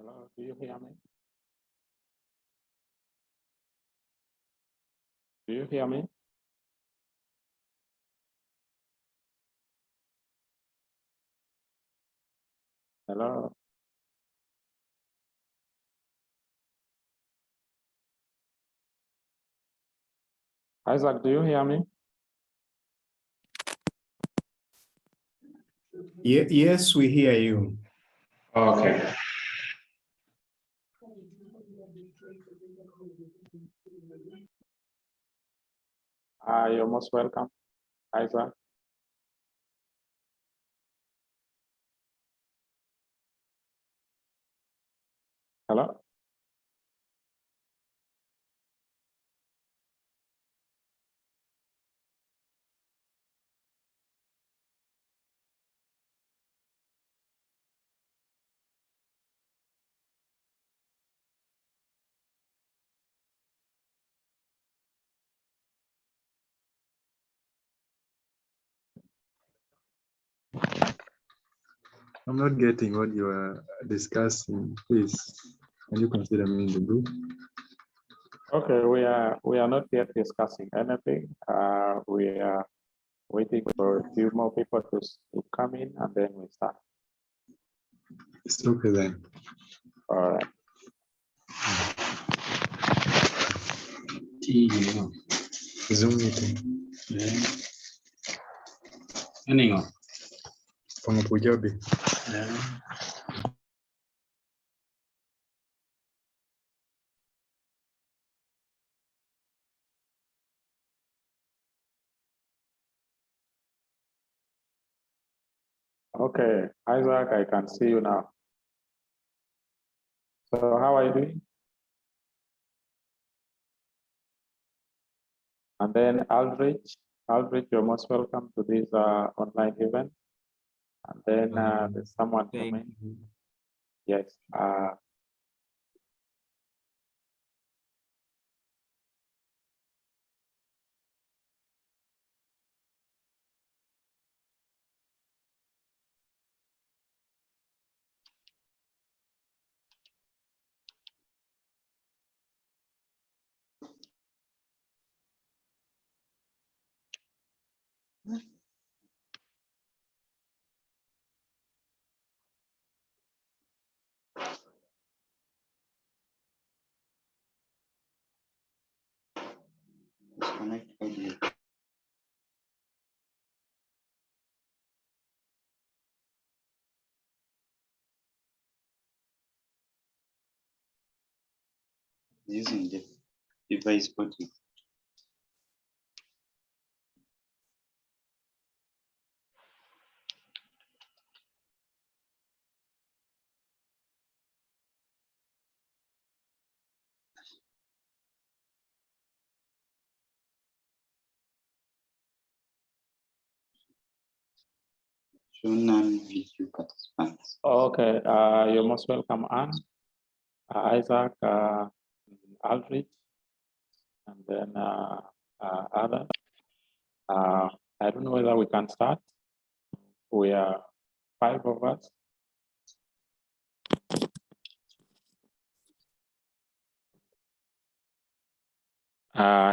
Hello, do you hear me? Do you hear me? Hello? Isaac, do you hear me? Yes, we hear you. Okay. You're most welcome, Isaac. Hello? I'm not getting what you are discussing. Please, can you consider me in the group? Okay, we are not yet discussing anything. We are waiting for a few more people to come in, and then we start. It's okay then. All right. Zoom meeting. From PUJAB. Okay, Isaac, I can see you now. So how are you doing? And then Aldrich, you're most welcome to this online event. And then there's someone coming. Yes. Disconnect audio. Using the device button. Show non-video participants. Okay, you're most welcome, Anne, Isaac, Aldrich, and then others. I don't know whether we can start. We are 5 of us.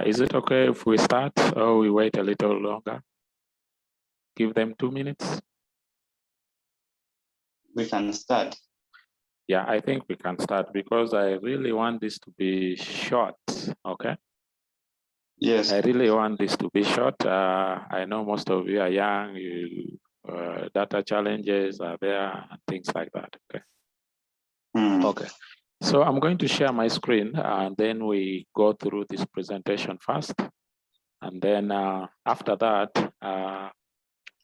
Is it okay if we start or we wait a little longer? Give them 2 minutes. We can start. Yeah, I think we can start because I really want this to be short, okay? Yes. I really want this to be short. I know most of you are young, data challenges are there and things like that, okay? Okay, so I'm going to share my screen and then we go through this presentation first. And then after that,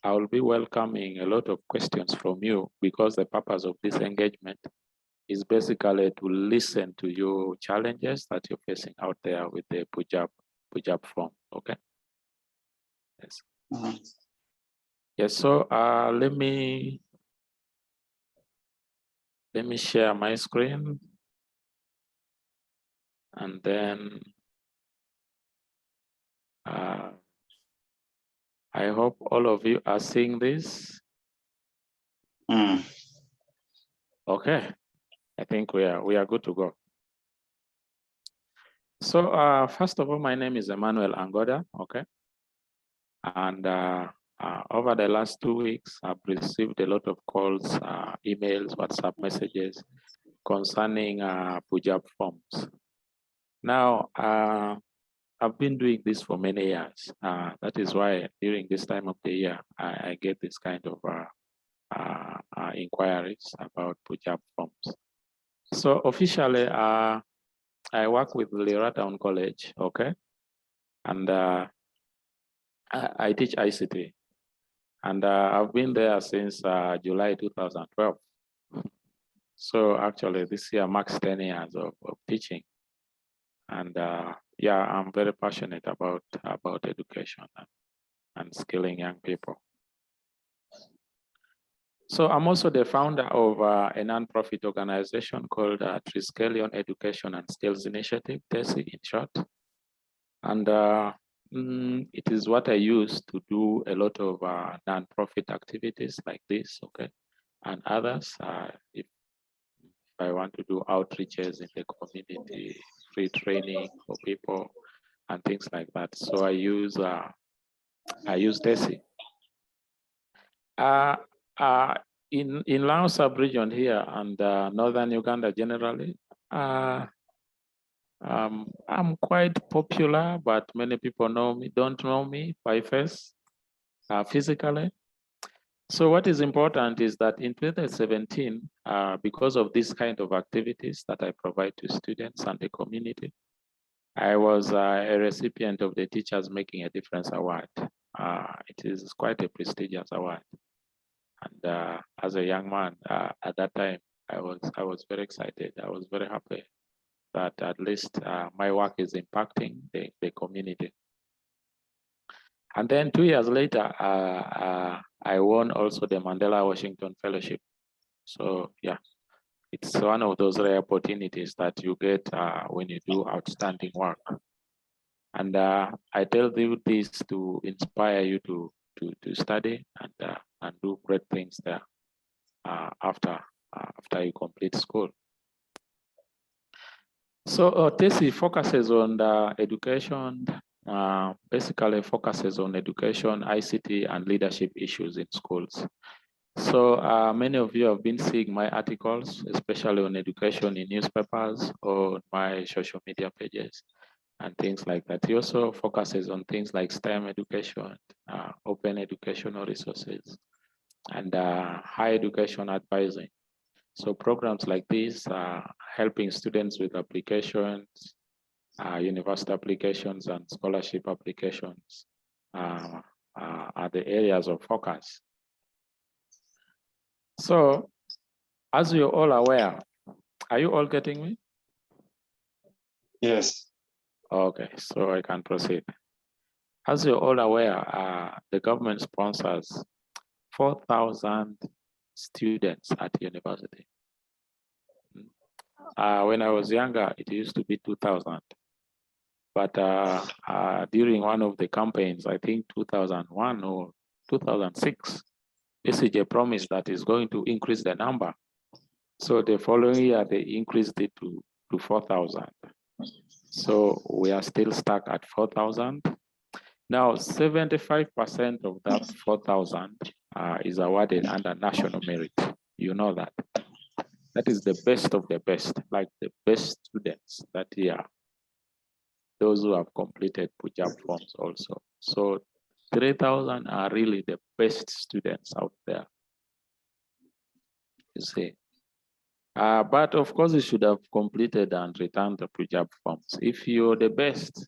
I will be welcoming a lot of questions from you because the purpose of this engagement is basically to listen to your challenges that you're facing out there with the PUJAB form, okay? Yes. Yes, so let me share my screen. And then I hope all of you are seeing this. Okay. I think we are good to go. So first of all, my name is Emmanuel Angoda, okay? And over the last 2 weeks, I've received a lot of calls, emails, WhatsApp messages concerning PUJAB forms. Now, I've been doing this for many years. That is why during this time of the year, I get this kind of inquiries about PUJAB forms. So officially, I work with Lira Town College, okay? And I teach ICT. And I've been there since July 2012. So actually this year marks 10 years of teaching. And yeah, I'm very passionate about education and skilling young people. So I'm also the founder of a nonprofit organization called Triskelion Education and Skills Initiative, TESI in short. And it is what I use to do a lot of nonprofit activities like this, okay, and others. If I want to do outreaches in the community, free training for people, and things like that. So I use TESI. In Lao sub-region here and northern Uganda generally, I'm quite popular, but many people don't know me by face, physically. So what is important is that in 2017, because of this kind of activities that I provide to students and the community, I was a recipient of the Teachers Making a Difference Award. It is quite a prestigious award. And as a young man at that time, I was very excited. I was very happy that at least my work is impacting the community. And then 2 years later, I won also the Mandela Washington Fellowship. So yeah, it's one of those rare opportunities that you get when you do outstanding work. And I tell you this to inspire you to study and do great things there after you complete school. So TESI focuses on the education, basically focuses on education, ICT, and leadership issues in schools. So many of you have been seeing my articles, especially on education in newspapers or my social media pages and things like that. He also focuses on things like STEM education, open educational resources, and higher education advising. So programs like these are helping students with applications, university applications and scholarship applications are the areas of focus. So as you're all aware, are you all getting me? Yes. Okay, so I can proceed. As you're all aware, the government sponsors 4,000 students at university. When I was younger, it used to be 2,000. But during one of the campaigns, I think 2001 or 2006, SCJ promised that it's going to increase the number. So the following year, they increased it to 4,000. So we are still stuck at 4,000. Now, 75% of that 4,000 is awarded under national merit. You know that. That is the best of the best, like the best students that year. Those who have completed PUJAB forms also. So 3,000 are really the best students out there, you see. But of course, you should have completed and returned the PUJAB forms. If you're the best,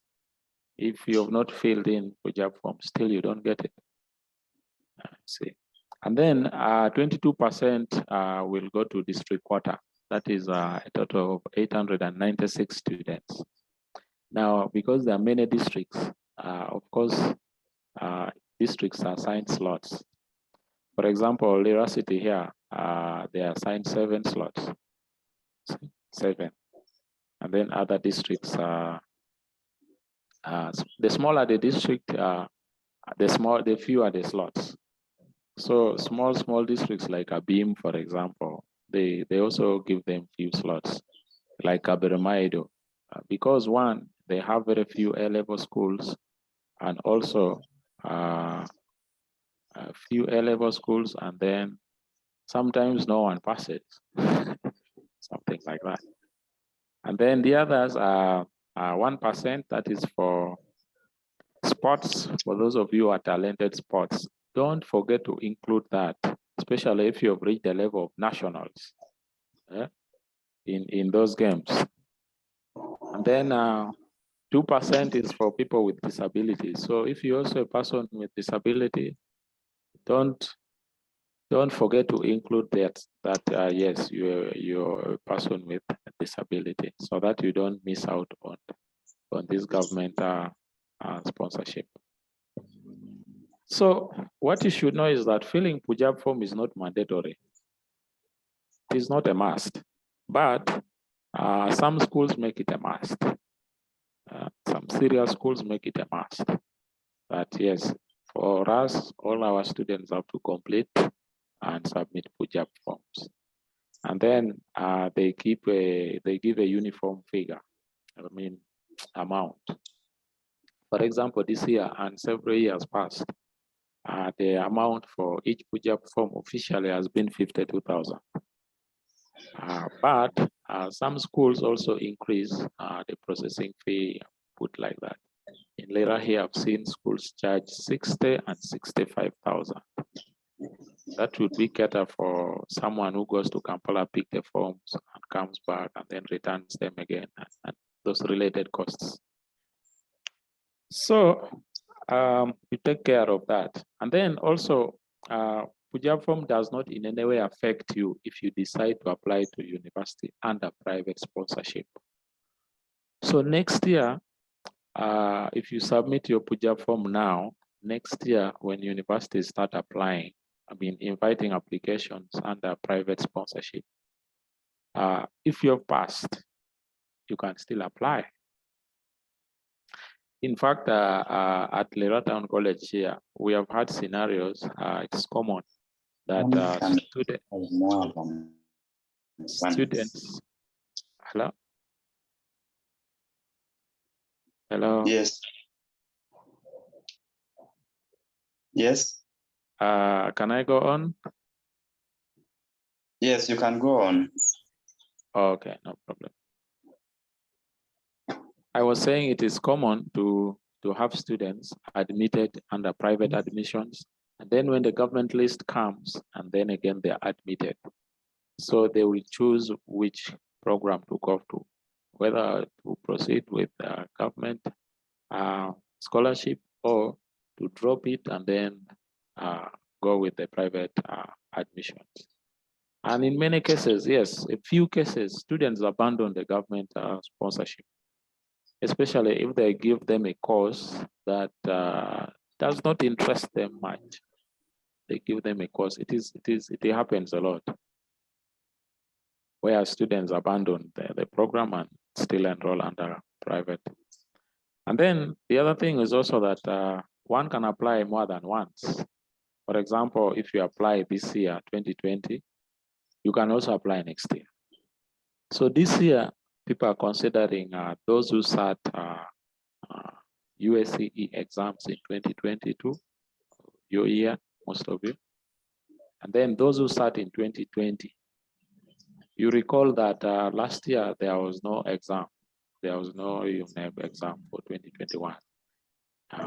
if you have not filled in PUJAB forms, still you don't get it. See. And then 22% will go to district quota. That is a total of 896 students. Now, because there are many districts, of course, districts are assigned slots. For example, Lira City here, they are assigned 7 slots, 7. And then other districts, the smaller the district, the fewer the slots. So small districts like Abim, for example, they also give them few slots, like Abermaido, because one, they have very few A-level schools, and also a few A-level schools, and then sometimes no one passes, something like that. And then the others are 1%, that is for sports. For those of you who are talented sports, don't forget to include that, especially if you have reached the level of nationals in those games. And then 2% is for people with disabilities. So if you're also a person with disability, don't forget to include that yes, you're a person with a disability, so that you don't miss out on this government sponsorship. So what you should know is that filling PUJAB form is not mandatory. It is not a must, but some schools make it a must. Some serious schools make it a must. But yes, for us, all our students have to complete and submit PUJAB forms. And then they give a uniform figure, amount. For example, this year and several years past, the amount for each PUJAB form officially has been 52,000. But some schools also increase the processing fee, put like that. In later here, I've seen schools charge 60 and 65,000. That would be better for someone who goes to Kampala, pick the forms, and comes back and then returns them again, and those related costs. So you take care of that. And then also, PUJAB form does not in any way affect you if you decide to apply to university under private sponsorship. So next year, if you submit your PUJAB form now, next year when universities start applying, inviting applications under private sponsorship, if you've passed, you can still apply. In fact, at Lera Town College here, we have had scenarios, it's common that students, hello? Hello? Yes. Yes. Can I go on? Yes, you can go on. Okay, no problem. I was saying it is common to have students admitted under private admissions, and then when the government list comes, and then again they're admitted. So they will choose which program to go to, whether to proceed with government scholarship or to drop it and then go with the private admissions. And in many cases, yes, a few cases, students abandon the government sponsorship, especially if they give them a course that does not interest them much. They give them a course. It happens a lot, where students abandon the program and still enroll under private. And then the other thing is also that one can apply more than once. For example, if you apply this year, 2020, you can also apply next year. So this year, people are considering those who sat USCE exams in 2022, your year, most of you. And then those who sat in 2020. You recall that last year there was no exam. There was no UNEB exam for 2021.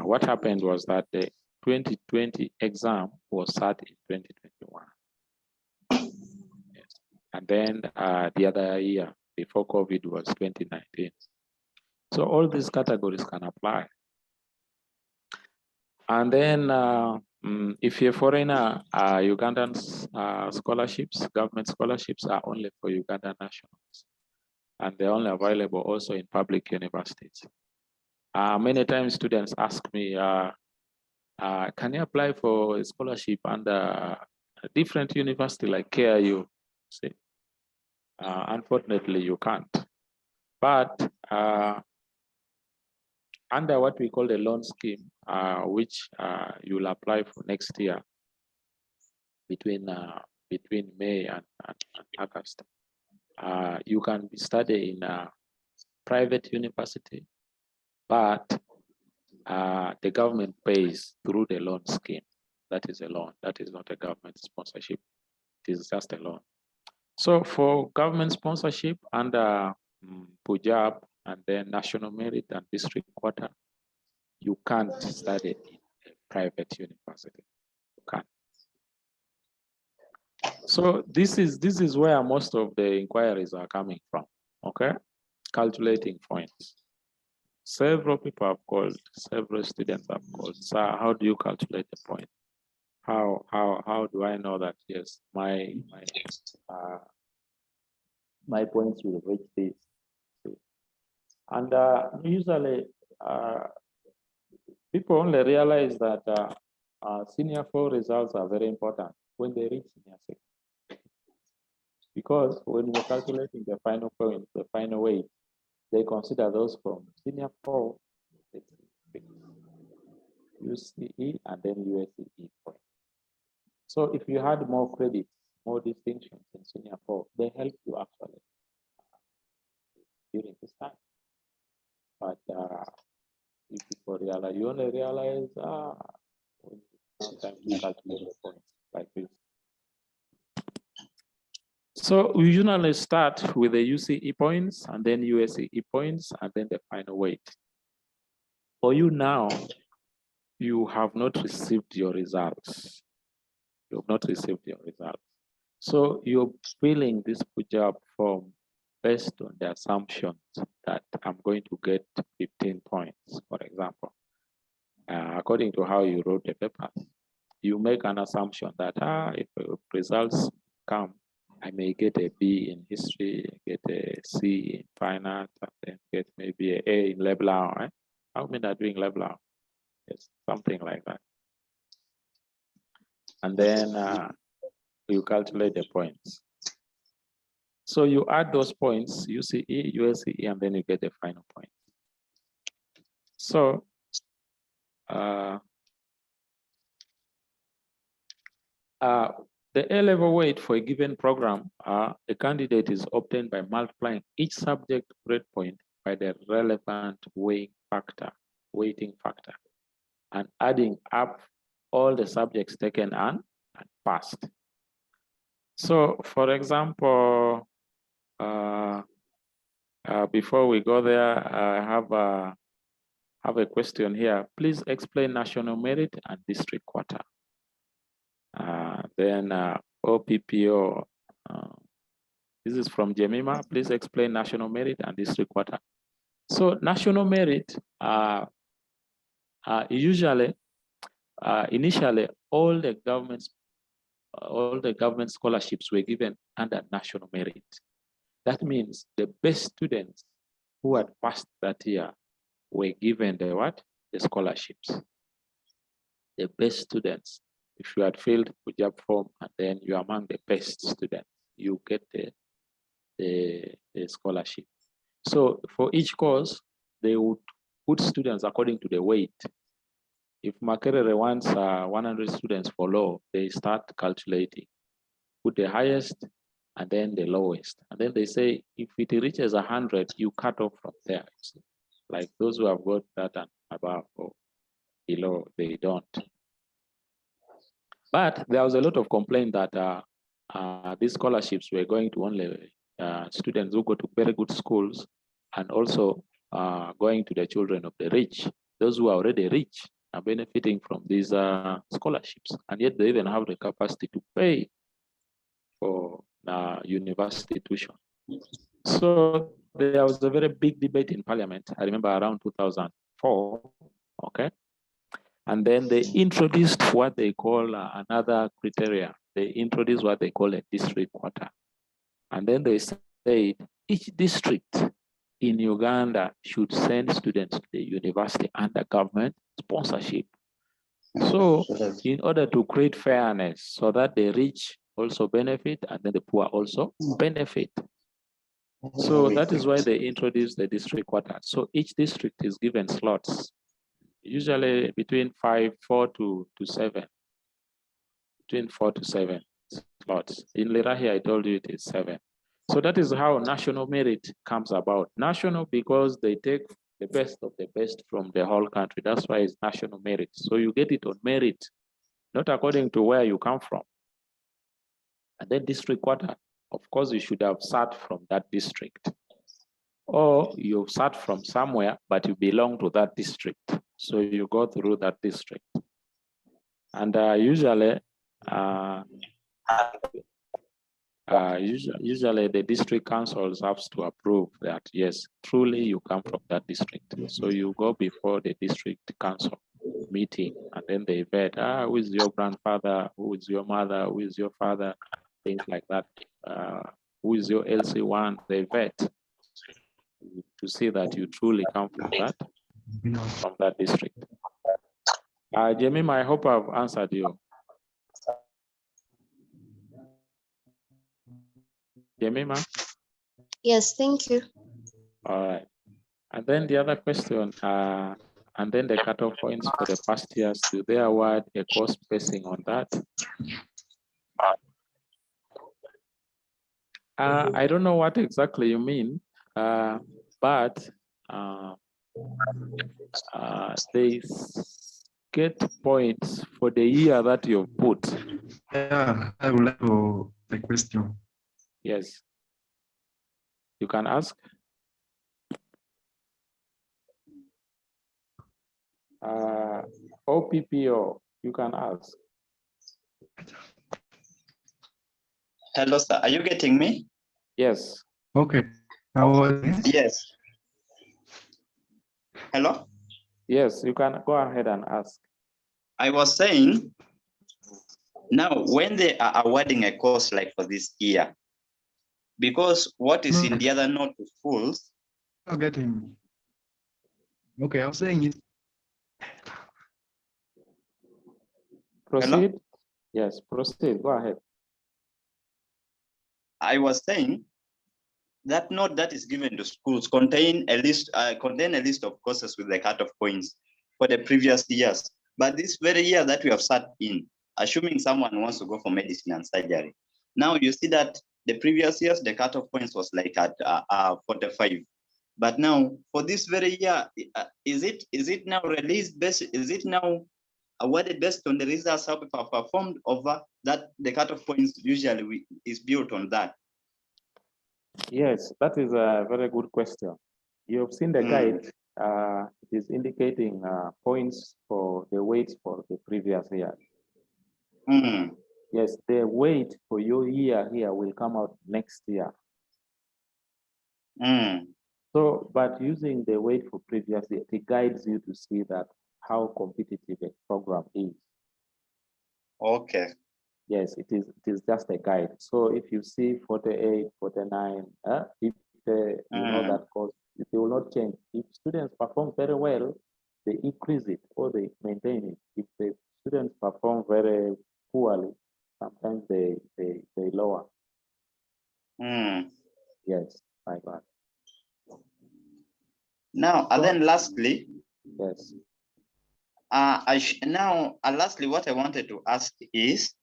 What happened was that the 2020 exam was sat in 2021. Yes. And then the other year before COVID was 2019. So all these categories can apply. And then if you're a foreigner, Ugandan scholarships, government scholarships are only for Ugandan nationals. And they're only available also in public universities. Many times students ask me, can you apply for a scholarship under a different university like KIU? See, unfortunately, you can't. But under what we call the loan scheme, which you'll apply for next year between between May and August. You can study in a private university, but the government pays through the loan scheme. That is a loan. That is not a government sponsorship. It is just a loan. So for government sponsorship under PUJAB and then national merit and district quota, you can't study in a private university. You can't. So this is where most of the inquiries are coming from. Okay, calculating points. Several people have called, several students have called. So how do you calculate the point? How do I know that yes, my points will reach this? And usually people only realize that senior 4 results are very important when they reach senior 6. Because when you're calculating the final point, the final weight, they consider those from senior 4, UCE, and then USCE point. So if you had more credits, more distinctions in senior 4, they help you actually during this time. But if people realize, you only realize when sometimes you calculate the points like this. So we usually start with the UCE points and then USCE points and then the final weight. For you now, you have not received your results. You have not received your results. So you're filling this PUJAB form based on the assumptions that I'm going to get 15 points, for example. According to how you wrote the paper, you make an assumption that if results come, I may get a B in history, get a C in finance, and then get maybe an A in Leblanc. Right? How many are doing Leblanc? Yes, something like that. And then you calculate the points. So you add those points, UCE, USCE, and then you get the final point. So the A-level weight for a given program, a candidate is obtained by multiplying each subject grade point by the relevant weighting factor, and adding up all the subjects taken and passed. So, for example, before we go there, I have a question here. Please explain national merit and district quota. Then OPPO, this is from Jemima. Please explain national merit and district quota. So national merit, usually, initially, all the government scholarships were given under national merit. That means the best students who had passed that year were given the what? The scholarships. The best students. If you had filled PUJAB form and then you're among the best students, you get the scholarship. So for each course, they would put students according to the weight. If Makerere wants 100 students for law, they start calculating. Put the highest and then the lowest. And then they say, if it reaches 100, you cut off from there. Like those who have got that and above or below, they don't. But there was a lot of complaint that these scholarships were going to only students who go to very good schools and also going to the children of the rich. Those who are already rich are benefiting from these scholarships. And yet they even have the capacity to pay for university tuition. So there was a very big debate in Parliament. I remember around 2004, okay? And then they introduced what they call another criteria. They introduced what they call a district quota. And then they said each district in Uganda should send students to the university under government sponsorship. So in order to create fairness so that the rich also benefit and then the poor also benefit. So that is why they introduced the district quota. So each district is given slots, usually between 4 to 7, between 4 to 7. slots. In Lirahi, I told you it is 7. So that is how national merit comes about. National because they take the best of the best from the whole country. That's why it's national merit. So you get it on merit, not according to where you come from. And then district quota, of course, you should have sat from that district. Or you've sat from somewhere, but you belong to that district. So you go through that district. And usually the district councils have to approve that, yes, truly you come from that district. So you go before the district council meeting, and then they vet, who is your grandfather, who is your mother, who is your father, things like that. Who is your LC1? They vet to see that you truly come from that district. Jemima, I hope I've answered you. Jemima? Yes, thank you. All right. And then the other question, and then the cutoff points for the past years, do they award a course basing on that? I don't know what exactly you mean, but they get points for the year that you've put. Yeah, I would like to the question. Yes. You can ask. OPPO, you can ask. Hello, sir. Are you getting me? Yes. Okay. Yes. Hello? Yes, you can go ahead and ask. I was saying, now when they are awarding a course like for this year, because what is in the other note to schools. I'm getting. Okay, I was saying it. Proceed. Hello? Yes, proceed. Go ahead. I was saying that note that is given to schools contain a list of courses with the cutoff points for the previous years. But this very year that we have sat in, assuming someone wants to go for medicine and surgery, now you see that the previous years the cutoff points was like at 45. But now for this very year, is it now released based? Is it now awarded based on the results how people performed over that? The cutoff points usually is built on that. Yes, that is a very good question. You've seen the guide. It is indicating points for the weights for the previous year. Yes, the weight for your year here will come out next year. So, but using the weight for previous year, it guides you to see that how competitive a program is. Okay. Yes, it is just a guide. So if you see 48, 49, if you know that course, it will not change. If students perform very well, they increase it or they maintain it. If the students perform very poorly, sometimes they lower. Yes, like that. Now, and then lastly, yes. Lastly, what I wanted to ask is,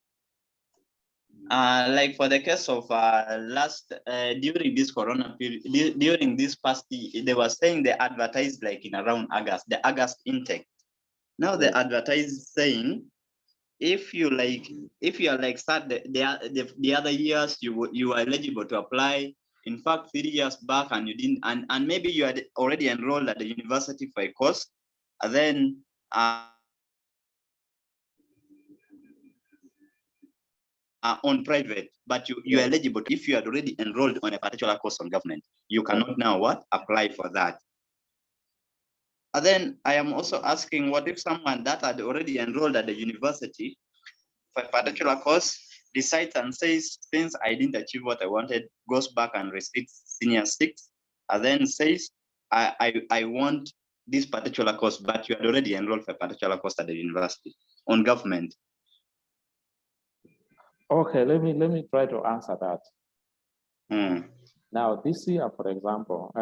like for the case of during this corona period, during this past year, they were saying they advertised like in around August, the August intake. Now they advertise saying, if you are like start the other years, you are eligible to apply. In fact, 3 years back and you didn't, and maybe you had already enrolled at the university for a course, and then on private, but you are eligible to, if you had already enrolled on a particular course on government, you cannot now apply for that. And then I am also asking, what if someone that had already enrolled at the university for a particular course decides and says, since I didn't achieve what I wanted, goes back and resits senior 6, and then says, I want this particular course, but you had already enrolled for a particular course at the university on government. Okay, let me try to answer that. Now, this year, for example,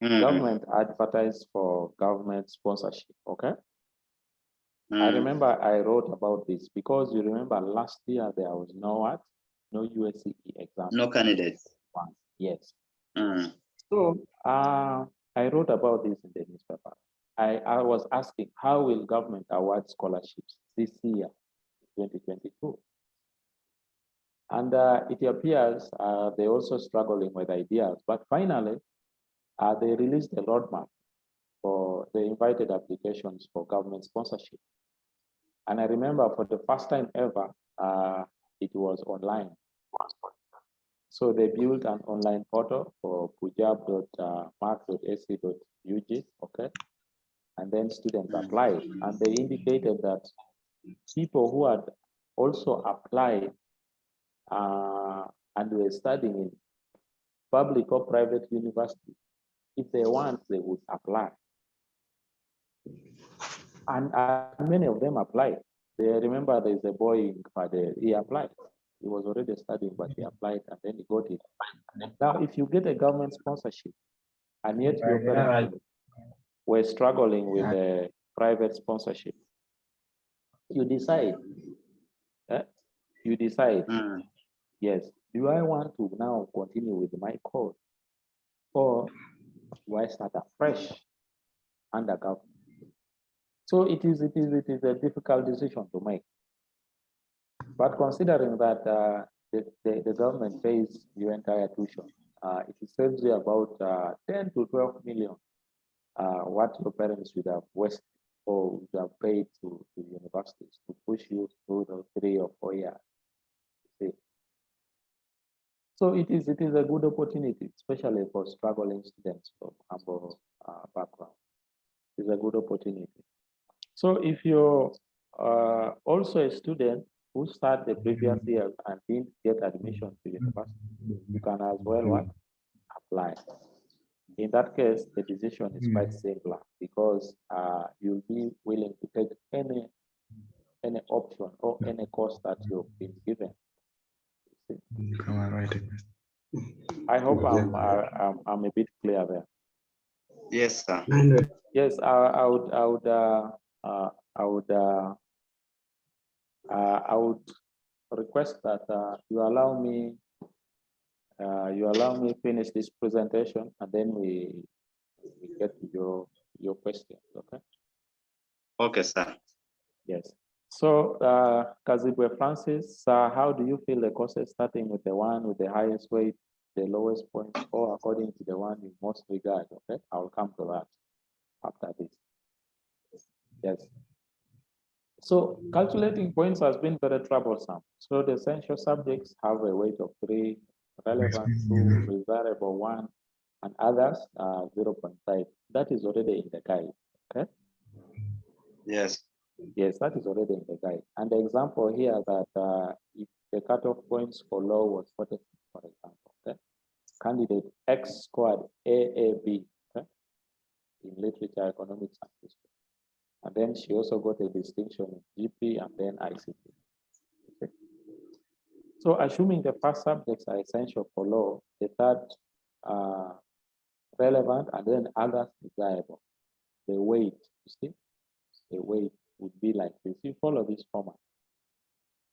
government advertised for government sponsorship, okay? I remember I wrote about this because you remember last year there was no USCE exam. No candidates. Yes. So I wrote about this in the newspaper. I was asking, how will government award scholarships this year, 2022? And it appears they're also struggling with ideas, but finally, they released a roadmap for the invited applications for government sponsorship. And I remember for the first time ever, it was online. So they built an online portal for PUJAB.mark.ac.ug, okay? And then students applied, and they indicated that people who had also applied and were studying in public or private university, if they want, they would apply. And many of them applied. They remember there's a boy in Kade, he applied. He was already studying, but he applied and then he got it. Now, if you get a government sponsorship, and yet your parents were struggling with the private sponsorship, you decide. Yes, do I want to now continue with my course, or do I start afresh under government? So it is a difficult decision to make. But considering that the government pays your entire tuition, it saves you about 10 to 12 million, what your parents would have wasted or would have paid to universities to push you through the 3 or 4 years. See? So it is a good opportunity, especially for struggling students from humble background. It's a good opportunity. So if you're also a student who started the previous year and didn't get admission to university, you can as well apply. In that case, the decision is quite simpler because you'll be willing to take any option or any course that you've been given. I hope I'm a bit clear there. Yes, sir. Yes, I would request that you allow me finish this presentation, and then we get to your questions. Okay. Okay, sir. Yes. So, Kazibwe Francis, how do you feel the courses, starting with the one with the highest weight, the lowest point, or according to the one you most regard? Okay, I'll come to that after this. Yes. So calculating points has been very troublesome. So the essential subjects have a weight of 3, relevant 2, desirable 1, and others 0.5. That is already in the guide. Okay. Yes. Yes, that is already in the guide. And the example here that if the cutoff points for law was 46, for example, okay, candidate X scored AAB, okay, in literature, economics, and history. And then she also got a distinction in GP and then ICT. Okay. So assuming the first subjects are essential for law, the third relevant, and then others desirable. The weight, you see, the weight would be like this. You follow this format.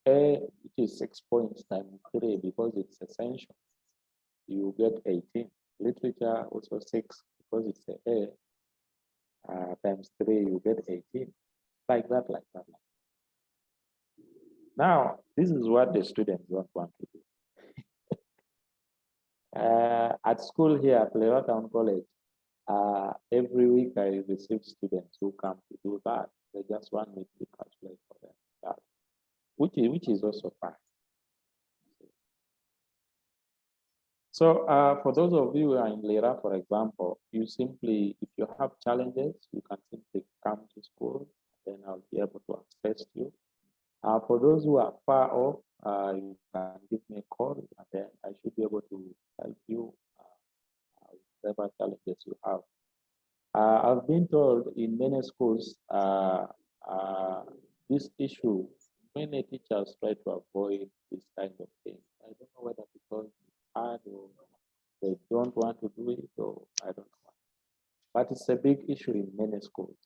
A, which is 6 points times 3 because it's essential. You get 18. Literature also 6 because it's A. Times 3, you get 18. Like that. Now, this is what the students don't want to do. At school here at Lera Town College, every week I receive students who come to do that. They just want me to calculate for them that, which is also fine. So for those of you who are in Lera, for example, you simply, if you have challenges, you can simply come to school, then I'll be able to assist you. For those who are far off, you can give me a call, and then I should be able to help you with whatever challenges you have. I've been told in many schools, this issue, many teachers try to avoid this kind of thing. I don't know whether because it's hard or they don't want to do it, or I don't know. But it's a big issue in many schools.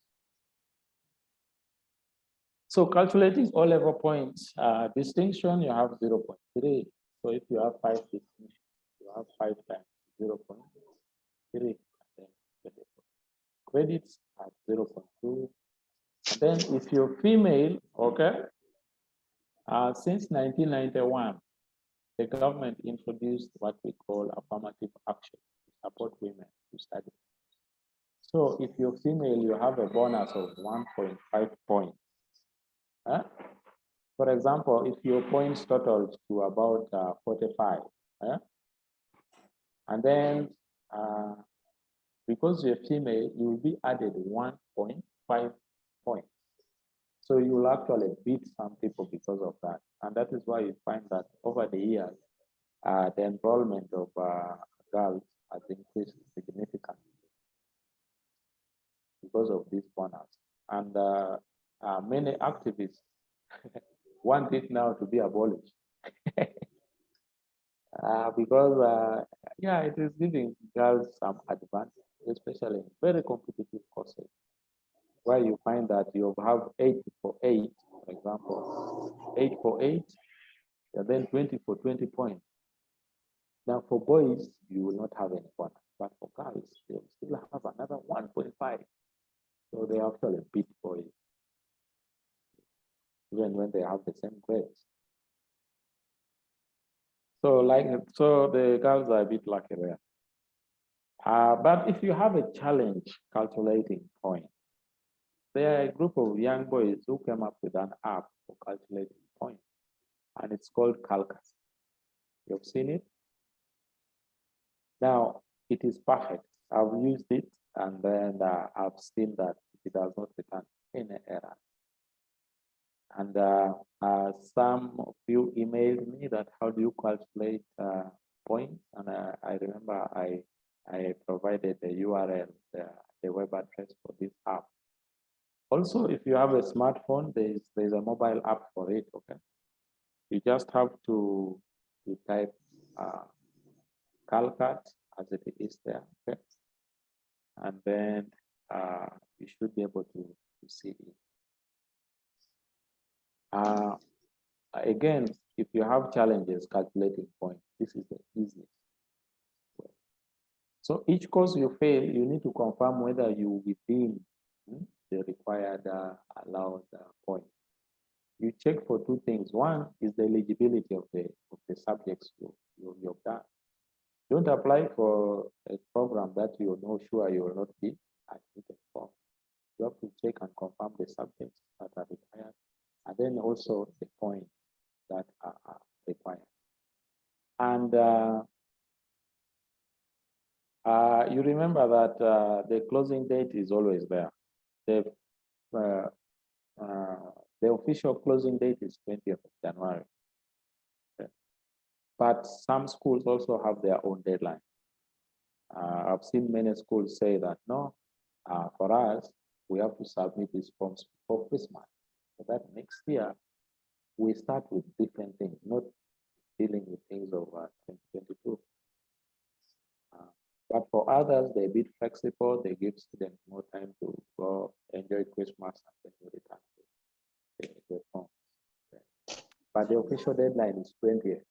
So calculating all level points, distinction, you have 0.3. So if you have 5 distinctions, you have 5 times 0.3. Credits at 0.2. And then if you're female, okay, since 1991, the government introduced what we call affirmative action to support women to study. So if you're female, you have a bonus of 1.5 points. For example, if your points totaled to about 45, and then because you're female, you will be added 1.5 points. So you will actually beat some people because of that. And that is why you find that over the years, the enrollment of girls has increased significantly because of this bonus. And many activists want it now to be abolished. Because, yeah, it is giving girls some advantage, especially in very competitive courses, where you find that you have 8 for 8, for example, 8 for 8, and then 20 for 20 points. Now, for boys, you will not have any bonus, but for girls, they will still have another 1.5. So they actually beat boys, even when they have the same grades. So the girls are a bit lucky there. But if you have a challenge calculating points, there are a group of young boys who came up with an app for calculating points, and it's called Calcus. You've seen it? Now, it is perfect. I've used it, and then I've seen that it does not return any error. And some of you emailed me that how do you calculate points? And I remember I provided the URL, the web address for this app. Also, if you have a smartphone, there's a mobile app for it, okay? You just have to type Calcut as it is there, okay? And then you should be able to see it. Again, if you have challenges calculating points, this is the easiest way. So each course you fail, you need to confirm whether you within the required allowed point. You check for 2 things. One is the eligibility of the subjects you've done. Don't apply for a program that you're not sure you will not be admitted for. You have to check and confirm the subjects that are required, and then also the points that are required. And you remember that the closing date is always there. The official closing date is 20th of January. Okay. But some schools also have their own deadline. I've seen many schools say that, no, for us, we have to submit these forms before Christmas. So that next year, we start with different things, not dealing with things of 2022. But for others, they're a bit flexible. They give students more time to go enjoy Christmas and then you return to the home. Okay. But the official deadline is 20th.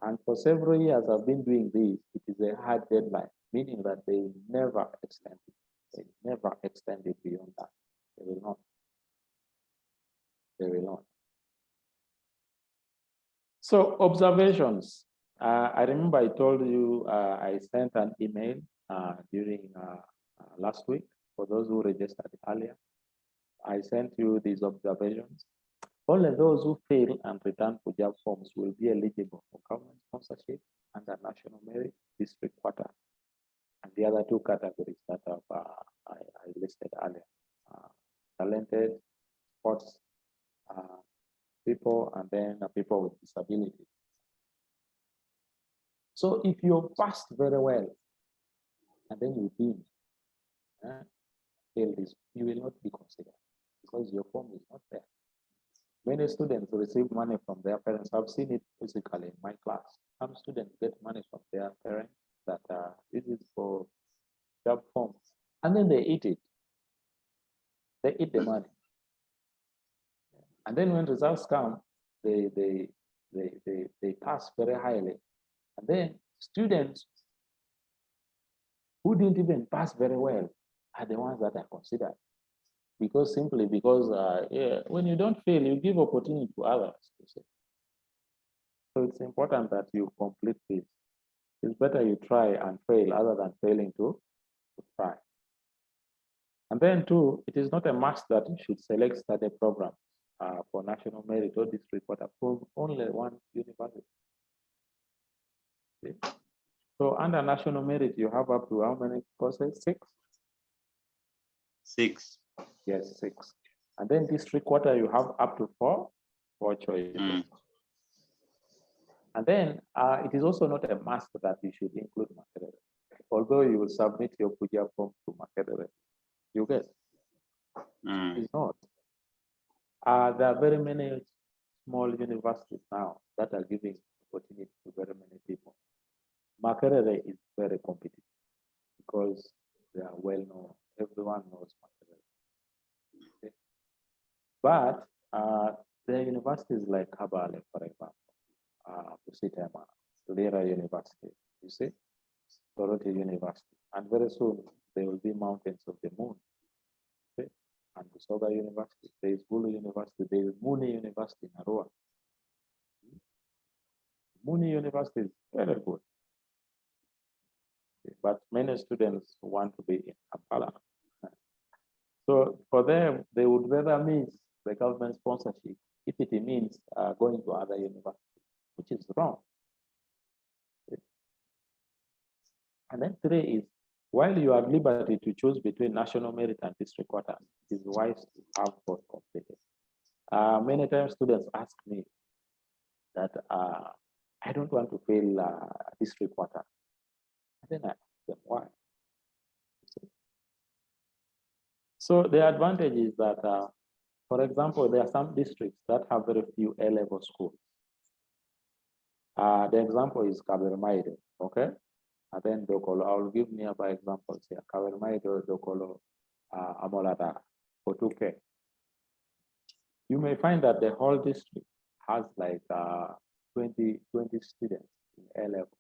And for several years I've been doing this, it is a hard deadline, meaning that they never extend it. They never extend it beyond that. They will not. They will not. So observations. I remember I told you I sent an email during last week for those who registered earlier. I sent you these observations. Only those who fail and return PUJAB forms will be eligible for government sponsorship under national merit district quota, and the other 2 categories that I listed earlier: talented, sports people, and then people with disabilities. So if you passed very well, and then you didn't fail this, you will not be considered because your form is not there. Many students receive money from their parents. I've seen it physically in my class. Some students get money from their parents that this is for job forms, and then they eat it. They eat the money. And then when results come, they pass very highly. And then students who didn't even pass very well are the ones that are considered. Simply because when you don't fail, you give opportunity to others to say. So it's important that you complete this. It's better you try and fail other than failing to try. And then too, it is not a must that you should select study program for national merit or district quota from only one university. Okay. So under national merit, you have up to how many courses? 6? 6. Yes, 6. And then district quota, you have up to 4 choices. And then it is also not a must that you should include Makerere. Although you will submit your PUJAB form to Makerere, you get. It's not. There are very many small universities now that are giving opportunity to very many people. Makerere is very competitive because they are well known. Everyone knows Makerere. Okay. But there are universities like Kabale, for example, Pusitema, Lira University, you see, Dorothy University, and very soon there will be Mountains of the Moon. Okay. And Busoga University, there is Bulu University, there is Muni University in Arua. Muni University is very good. But many students want to be in Kampala. So for them, they would rather miss the government sponsorship if it means going to other universities, which is wrong. And then 3 is, while you are at liberty to choose between national merit and district quota, it is wise to have both completed. Many times students ask me that I don't want to fail district quota. And then I ask them why. So the advantage is that, for example, there are some districts that have very few A-level schools. The example is Kabermaide, okay? And then Dokolo, I will give nearby examples here. Kabermaide, Dokolo, Amolada, Otuke. You may find that the whole district has like 20 students in A-level,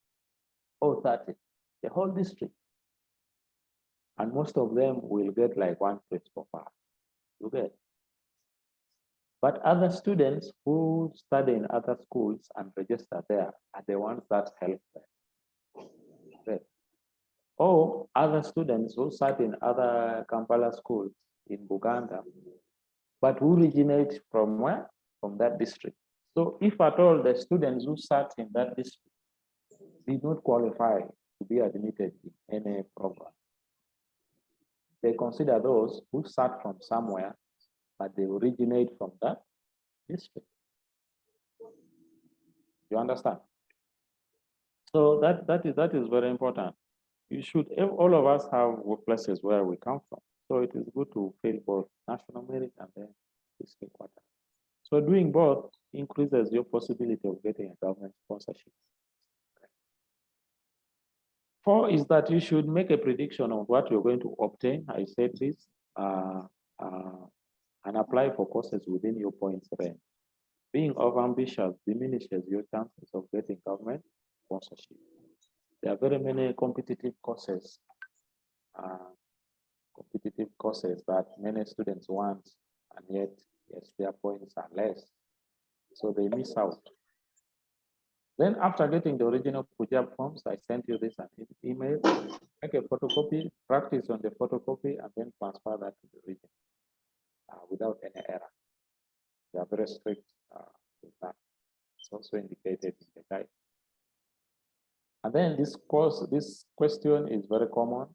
or 30, the whole district. And most of them will get like 1 principal pass. You get. But other students who study in other schools and register there are the ones that help them. Okay. Or other students who sat in other Kampala schools in Buganda, but who originate from where? From that district. So if at all the students who sat in that district did not qualify to be admitted in any program, they consider those who sat from somewhere, but they originate from that district. You understand? So that is very important. You should, all of us have places where we come from. So it is good to fill both national merit and then district quota. So doing both increases your possibility of getting a government sponsorship. 4 is that you should make a prediction of what you're going to obtain. I said this, and apply for courses within your points range. Being overambitious diminishes your chances of getting government sponsorship. There are very many competitive courses that many students want, and yet, yes, their points are less. So they miss out. Then after getting the original PUJAB forms, I sent you this an email, make a photocopy, practice on the photocopy, and then transfer that to the region without any error. They are very strict with that. It's also indicated in the guide. And then this question is very common.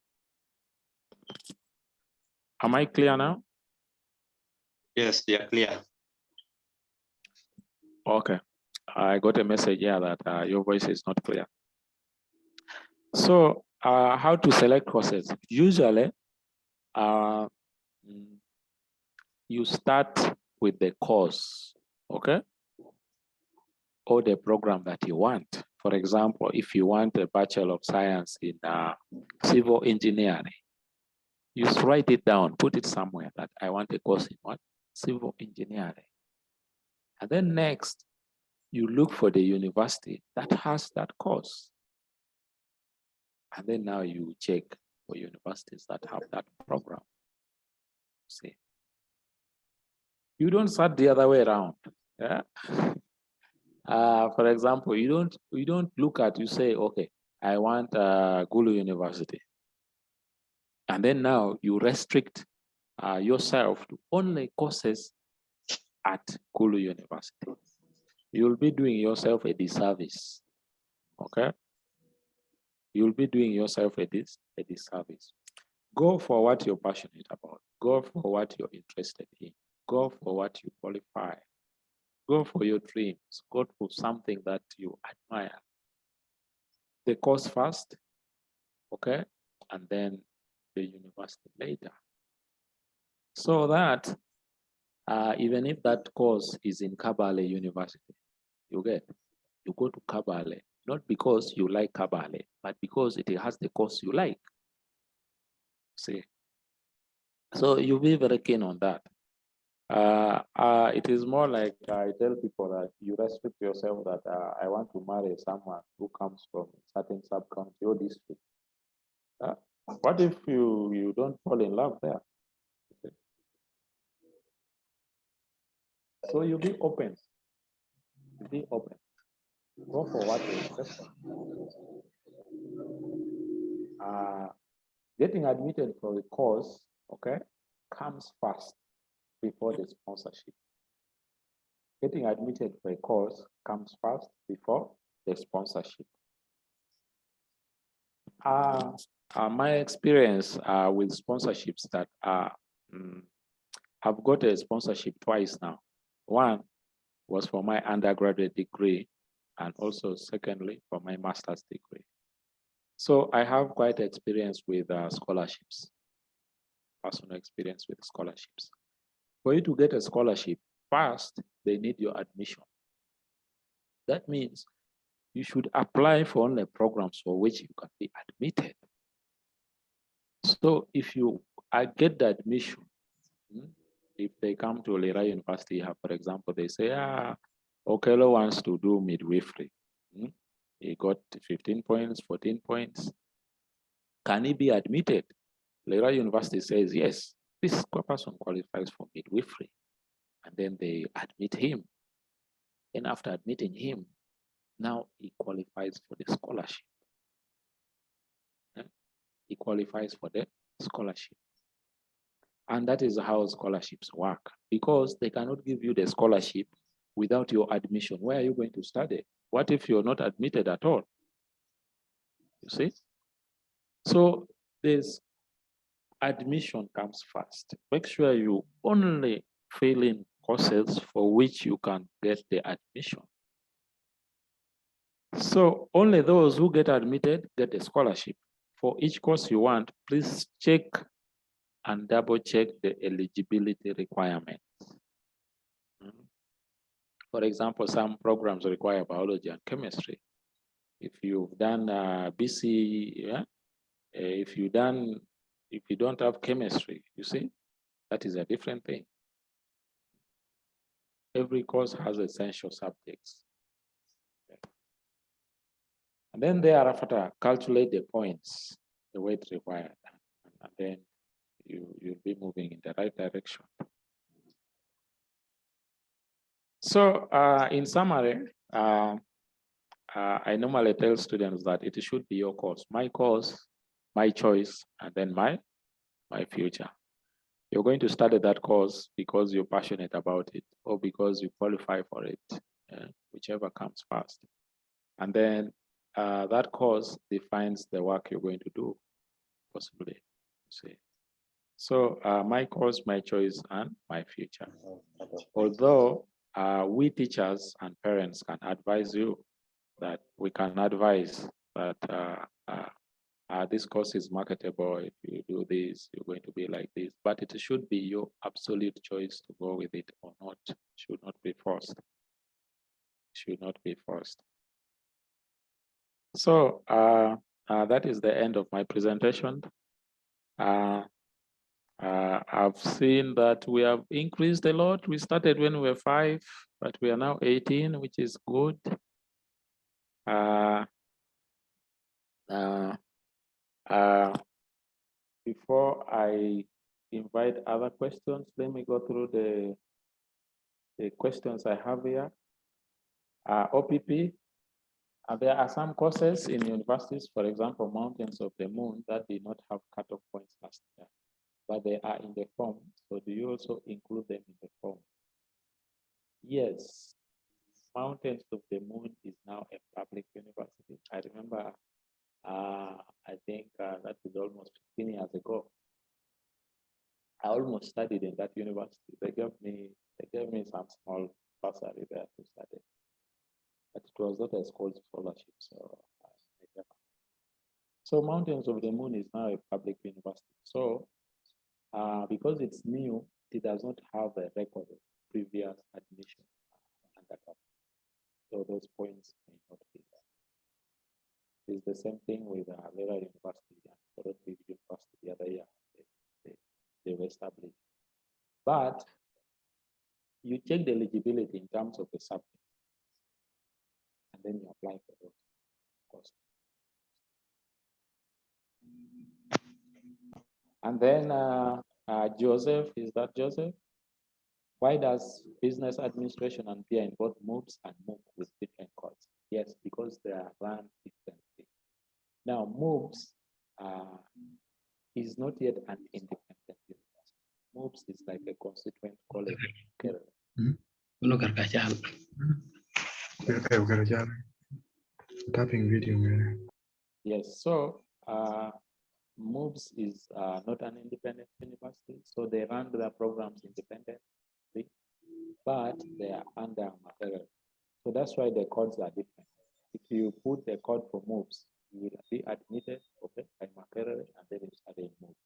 Am I clear now? Yes, they are clear. Okay. I got a message here that your voice is not clear. So how to select courses? Usually, you start with the course, okay? Or the program that you want. For example, if you want a Bachelor of Science in Civil Engineering, you just write it down, put it somewhere that I want a course in what? Civil Engineering. And then next, you look for the university that has that course. And then now you check for universities that have that program. See, you don't start the other way around. Yeah. For example, you don't look at, you say, okay, I want Gulu University. And then now you restrict yourself to only courses at Gulu University. You'll be doing yourself a disservice. Okay? You'll be doing yourself a disservice. Go for what you're passionate about. Go for what you're interested in. Go for what you qualify. Go for your dreams. Go for something that you admire. The course first, okay? And then the university later. So that even if that course is in Kabale University, you go to Kabale, not because you like Kabale, but because it has the course you like. See? So you'll be very keen on that. It is more like I tell people that you restrict yourself that I want to marry someone who comes from a certain sub-county or district. What if you don't fall in love there? So you be open. Be open. Go for what you're interested in. Getting admitted for a course, okay, comes first before the sponsorship. Getting admitted for a course comes first before the sponsorship. My experience with sponsorships that I've got a sponsorship twice now. One was for my undergraduate degree, and also secondly for my master's degree. So I have quite experience with scholarships, personal experience with scholarships. For you to get a scholarship, first, they need your admission. That means you should apply for only programs for which you can be admitted. So if I get the admission, if they come to Lira University, for example, they say, Okelo wants to do midwifery. He got 15 points, 14 points. Can he be admitted? Lira University says, yes, this person qualifies for midwifery. And then they admit him. And after admitting him, now he qualifies for the scholarship. He qualifies for the scholarship. And that is how scholarships work, because they cannot give you the scholarship without your admission. Where are you going to study? What if you're not admitted at all? You see? So this admission comes first. Make sure you only fill in courses for which you can get the admission. So only those who get admitted get the scholarship. For each course you want, please check and double check the eligibility requirements. For example, some programs require biology and chemistry. If you've done BC, if you don't have chemistry, you see, that is a different thing. Every course has essential subjects. And then thereafter, calculate the points, the way it's required. And then you'll be moving in the right direction. So in summary, I normally tell students that it should be your course, my choice, and then my future. You're going to study that course because you're passionate about it or because you qualify for it, whichever comes first. And then that course defines the work you're going to do, possibly. See. So my course, my choice, and my future. Although we teachers and parents can advise you that we can advise that this course is marketable. If you do this, you're going to be like this. But it should be your absolute choice to go with it or not. It should not be forced. Should not be forced. So that is the end of my presentation. I've seen that we have increased a lot. We started when we were 5, but we are now 18, which is good. Before I invite other questions, let me go through the questions I have here. OPP, there are some courses in universities, for example, Mountains of the Moon, that did not have cutoff points last year, but they are in the form. So do you also include them in the form? Yes, Mountains of the Moon is now a public university. I remember, I think that is almost 15 years ago. I almost studied in that university. They gave me some small bursary there to study, but it was not a school scholarship. So Mountains of the Moon is now a public university. So because it's new, it does not have a record of previous admission. So those points may not be there. It's the same thing with Lera University and Toronto University the other year. They were established. But you check the eligibility in terms of the subject, and then you apply for those courses. And then Joseph, is that Joseph? Why does business administration and peer in both MOOCs and MOOC with different codes? Yes, because they are run differently. Now, MOOCs is not yet an independent university. MOOCs is like a constituent college. Tapping video, man. Yes, so MOOCs is not an independent university, so they run their programs independently, but they are under Makerere. So that's why the codes are different. If you put the code for MOOCs, you will be admitted, okay, by Makerere, and then you study in MOOCs.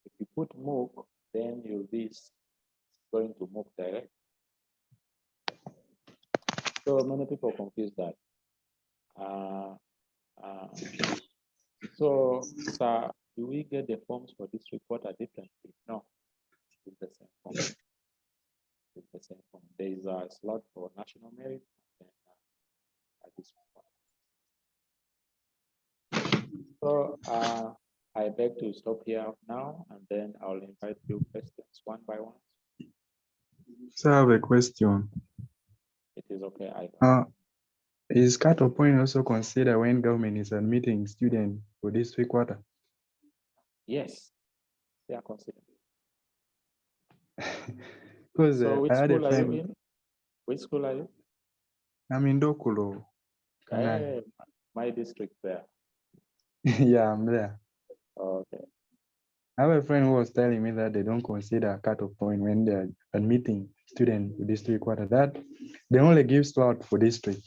If you put MOOC, then you'll be going to MOOC direct. So many people confuse that. So, sir, do we get the forms for district water differently? No, it's the same form. It's the same form. There is a slot for national merit and district water. So I beg to stop here now, and then I'll invite you questions one by one. So I have a question. It is okay. Is cutoff point also considered when government is admitting students for district water? Yes, they are considered. Because So which school are you in? Which school are you? I'm in Dokulo. Hey, my district there. Yeah, I'm there. Okay. I have a friend who was telling me that they don't consider cutoff point when they're admitting students to district water, that they only give slot for district.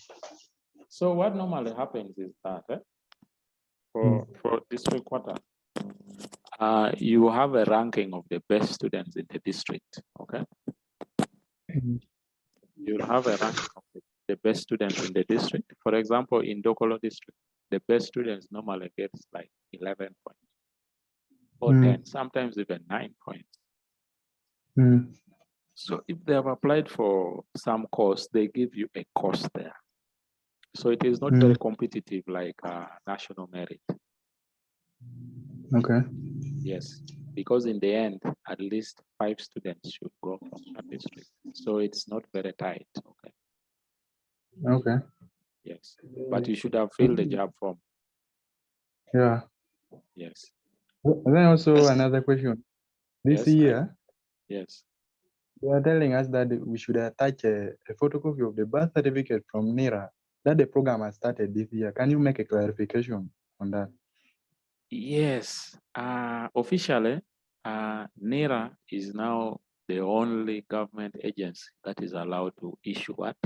So what normally happens is that for district water, you have a ranking of the best students in the district, okay? You'll have a ranking of the best students in the district. For example, in Dokolo district, the best students normally get like 11 points or 10, sometimes even 9 points. So if they have applied for some course, they give you a course there. So it is not very competitive like national merit. Okay. Yes, because in the end, at least 5 students should go from that district. So it's not very tight. Okay. Okay. Yes, but you should have filled the job form. Yeah. Yes. And then also another question. This year, yes, they are telling us that we should attach a photocopy of the birth certificate from NERA, that the program has started this year. Can you make a clarification on that? Yes. Officially, NERA is now the only government agency that is allowed to issue what?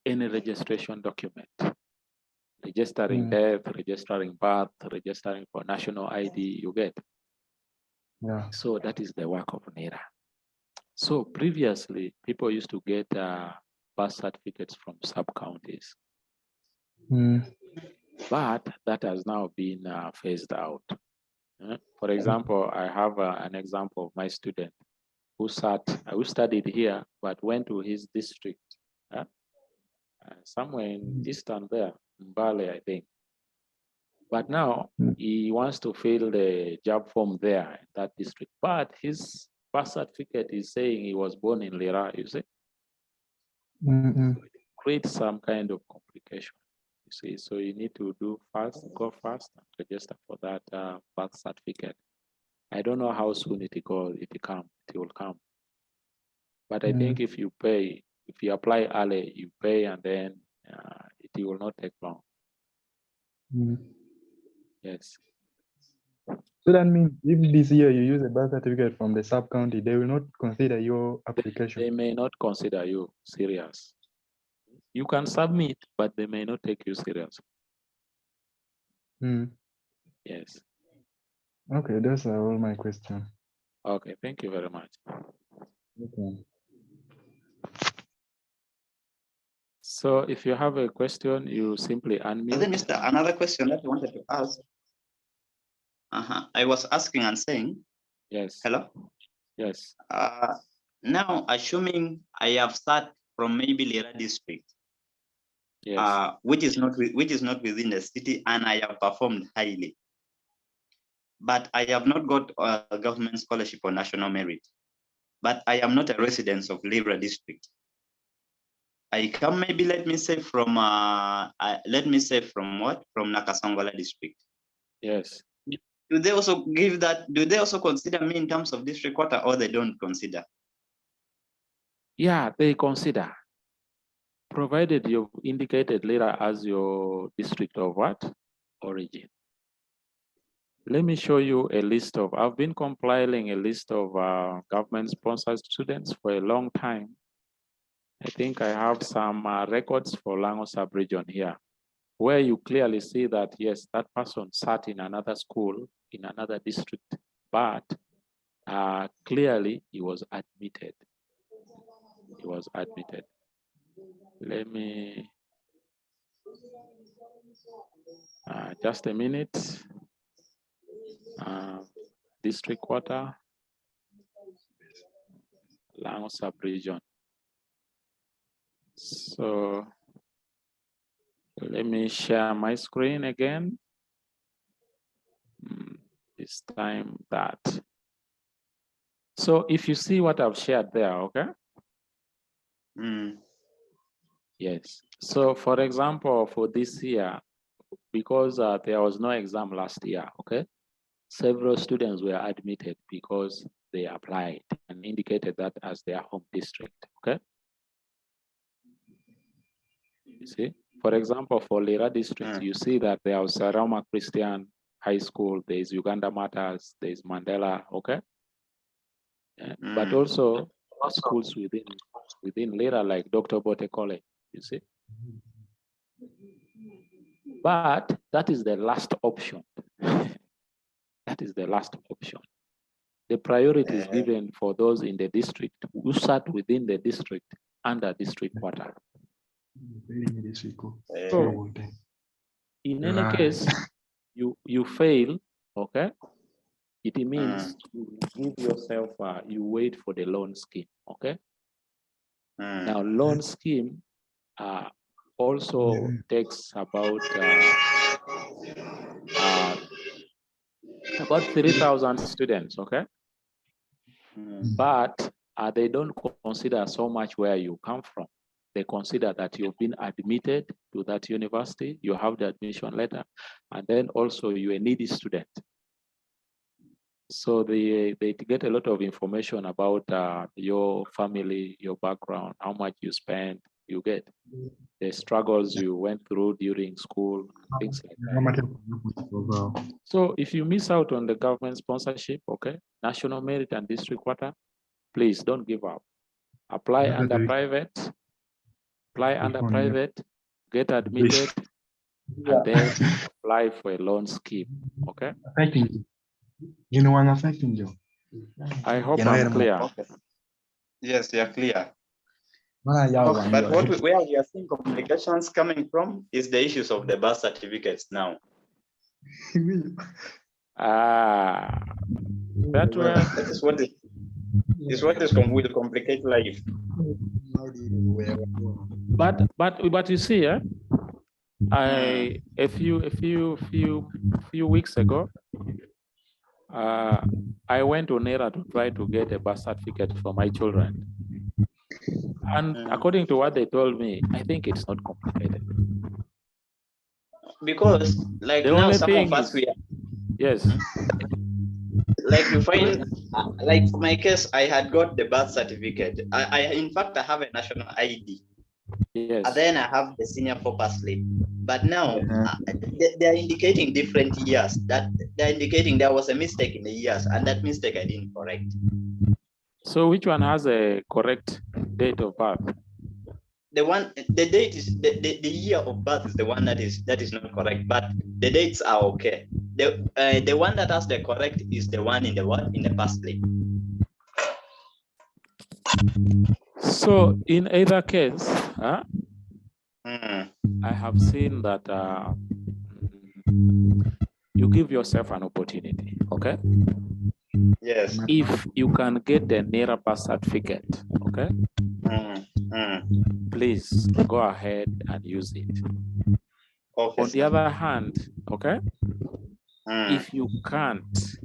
Any registration document. Registering death, registering birth, registering for national ID, you get. Yeah. So that is the work of NERA. So previously, people used to get birth certificates from sub-counties. But that has now been phased out. For example, I have an example of my student. who studied here, but went to his district, somewhere in Eastern there, in Bali, I think. But now he wants to fill the job form there in that district. But his birth certificate is saying he was born in Lira, you see. Create some kind of complication, you see. So you need to go fast and register for that birth certificate. I don't know how soon it will come. But I think if you apply early, you pay, and then it will not take long. Yes. So that means if this year you use a birth certificate from the sub-county, they will not consider your application. They may not consider you serious. You can submit, but they may not take you serious. Yes. Okay, those are all my questions. Okay, thank you very much. Okay. So if you have a question, you simply unmute. Then, Mr. Another question that I wanted to ask. I was asking and saying. Yes. Hello. Yes. Now, assuming I have sat from maybe Lira district, yes. which is not within the city, and I have performed highly, but I have not got a government scholarship or national merit. But I am not a resident of Lira district. I come maybe let me say from what? From Nakasongola district. Yes. Do they also give that? Do they also consider me in terms of district quota, or they don't consider? Yeah, they consider, provided you've indicated Lira as your district of what? Origin. Let me show you a list of, I've been compiling a list of government-sponsored students for a long time. I think I have some records for Lango sub-region here, where you clearly see that, yes, that person sat in another school, in another district, but clearly he was admitted. He was admitted. Let me, just a minute. District quota, Lango sub-region. So let me share my screen again. This time that. So if you see what I've shared there, okay? Yes. So for example, for this year, because there was no exam last year, okay? Several students were admitted because they applied and indicated that as their home district, okay? You see, for example, for Lira district, you see that there was Sarama Christian High School, there's Uganda Matters, there's Mandela, okay? But also schools within Lira, like Dr. Bote College, you see? But that is the last option. That is the last option. The priority is given for those in the district who sat within the district under district quota. So, in any case, you fail, okay? It means you give yourself, you wait for the loan scheme, okay? Now, loan scheme also takes about 3,000 students, okay? But they don't consider so much where you come from. They consider that you've been admitted to that university, you have the admission letter, and then also you're a needy student. So they get a lot of information about your family, your background, how much you spend, you get the struggles you went through during school, things like that. So if you miss out on the government sponsorship, okay, national merit and district quota, please don't give up. Apply under private, get admitted, and then apply for a loan scheme, okay? You know what I'm affecting you. I hope I'm clear. Okay. Yes, you're clear. But where we are seeing complications coming from is the issues of the birth certificates now. That This what is will complicate life. But you see, a few weeks ago, I went to NERA to try to get a birth certificate for my children. And according to what they told me, I think it's not complicated. Because like The now only some thing of us is, we are, yes. like you find like for my case, I had got the birth certificate. I in fact I have a national ID. Yes. And then I have the senior purpose slip. But now they're indicating different years. That they're indicating there was a mistake in the years, and that mistake I didn't correct. So which one has a correct date of birth? The date is the year of birth is the one that is not correct, but the dates are okay. The one that has the correct is the one in the past slip. So in either case, I have seen that you give yourself an opportunity, okay? Yes. If you can get the NERA birth certificate, okay? Please go ahead and use it. Okay, on the other hand, okay? If you can't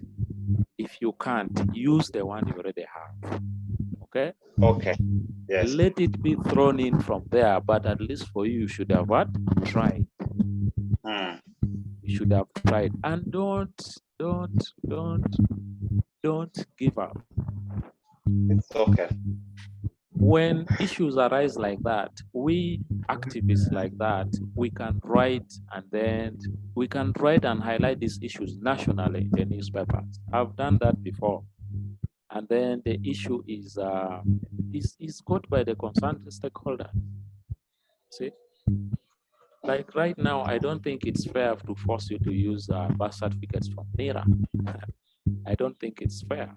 use the one you already have, okay? Okay. Yes. Let it be thrown in from there, but at least for you should have what? Tried. You should have tried. And don't give up. It's okay. When issues arise like that, we activists like that, we can write and highlight these issues nationally in the newspapers. I've done that before. And then the issue is caught by the concerned stakeholder. See? Like right now, I don't think it's fair to force you to use birth certificates from NERA. I don't think it's fair.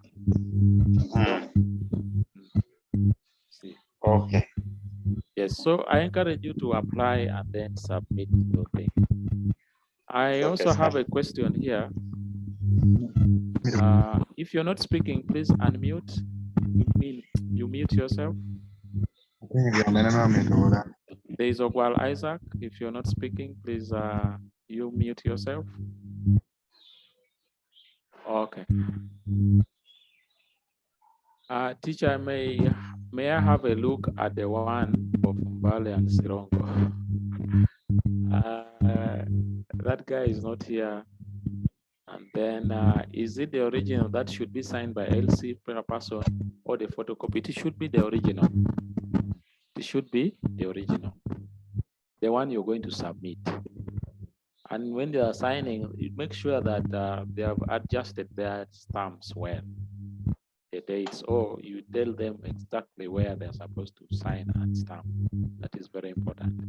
See. Okay. Yes, so I encourage you to apply and then submit your thing. I also have a question here. If you're not speaking, please unmute. You mute yourself. There is Ogwal Isaac. If you're not speaking, please you mute yourself. Okay. Teacher, may I have a look at the one of Mbale and Sirongo? That guy is not here. And then, is it the original that should be signed by LC per person or the photocopy? It should be the original. It should be the original. The one you're going to submit. And when they are signing, you make sure that they have adjusted their stamps well. The dates, or you tell them exactly where they're supposed to sign and stamp. That is very important.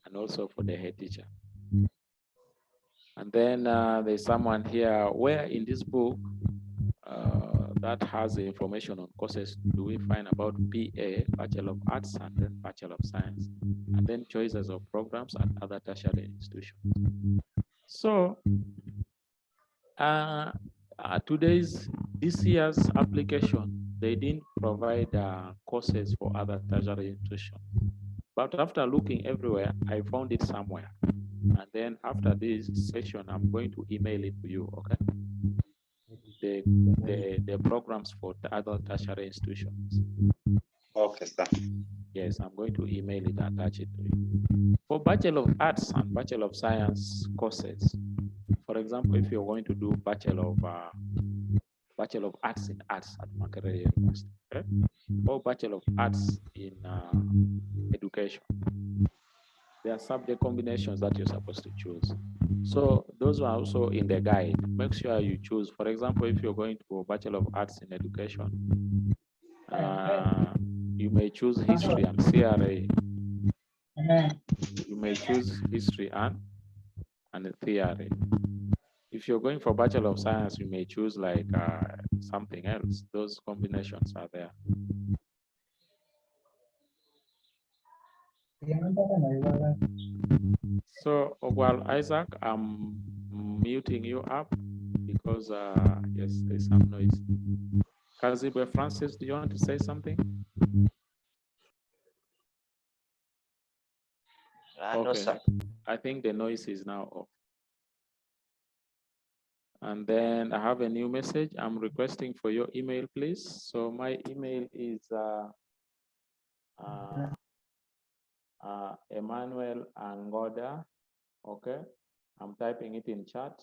And also for the head teacher. And then there's someone here where in this book that has the information on courses do we find about BA, Bachelor of Arts, and then Bachelor of Science, and then choices of programs and other tertiary institutions. So this year's application, they didn't provide courses for other tertiary institutions. But after looking everywhere, I found it somewhere. And then after this session, I'm going to email it to you, okay? The programs for the other tertiary institutions. Okay, sir. Yes, I'm going to email it and attach it to you. For Bachelor of Arts and Bachelor of Science courses, for example, if you're going to do Bachelor of Arts in Arts at Makerere University, okay? Or Bachelor of Arts in Education, there are subject combinations that you're supposed to choose. So those are also in the guide. Make sure you choose. For example, if you're going to Bachelor of Arts in Education, you may choose history and CRA. You may choose history and theory. If you're going for Bachelor of Science, you may choose like something else. Those combinations are there. So while Isaac, I'm muting you up because yes, there's some noise. Kazibwe Francis, do you want to say something? No, sir. I think the noise is now off. And then I have a new message. I'm requesting for your email, please. So my email is Emmanuel Angoda. Okay, I'm typing it in chat.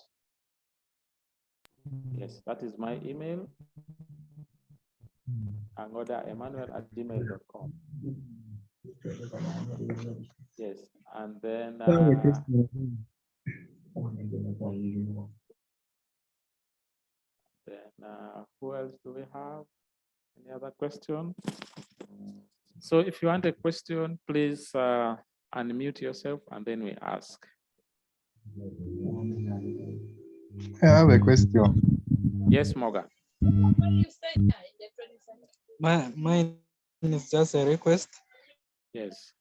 Yes, that is my email. angoda@emmanuel@gmail.com. Yes, and then who else do we have? Any other question? So if you want a question, please unmute yourself and then we ask. I have a question. Yes, Morgan. Mine is just a request. Yes.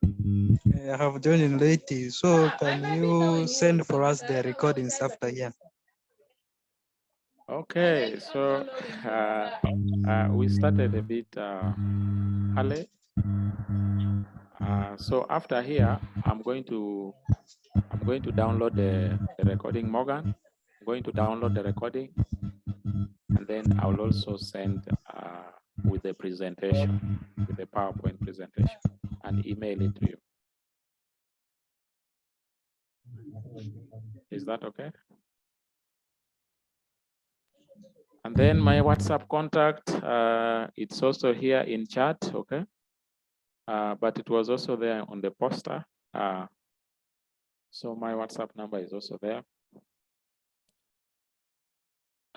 I have joined late, so can you send for us the recordings after here? Okay, so we started a bit early. So after here, I'm going to download the recording, Morgan. I'm going to download the recording, and then I'll also send with the presentation, with the PowerPoint presentation, and email it to you. Is that okay? And then my WhatsApp contact, it's also here in chat, okay? But it was also there on the poster. So my WhatsApp number is also there.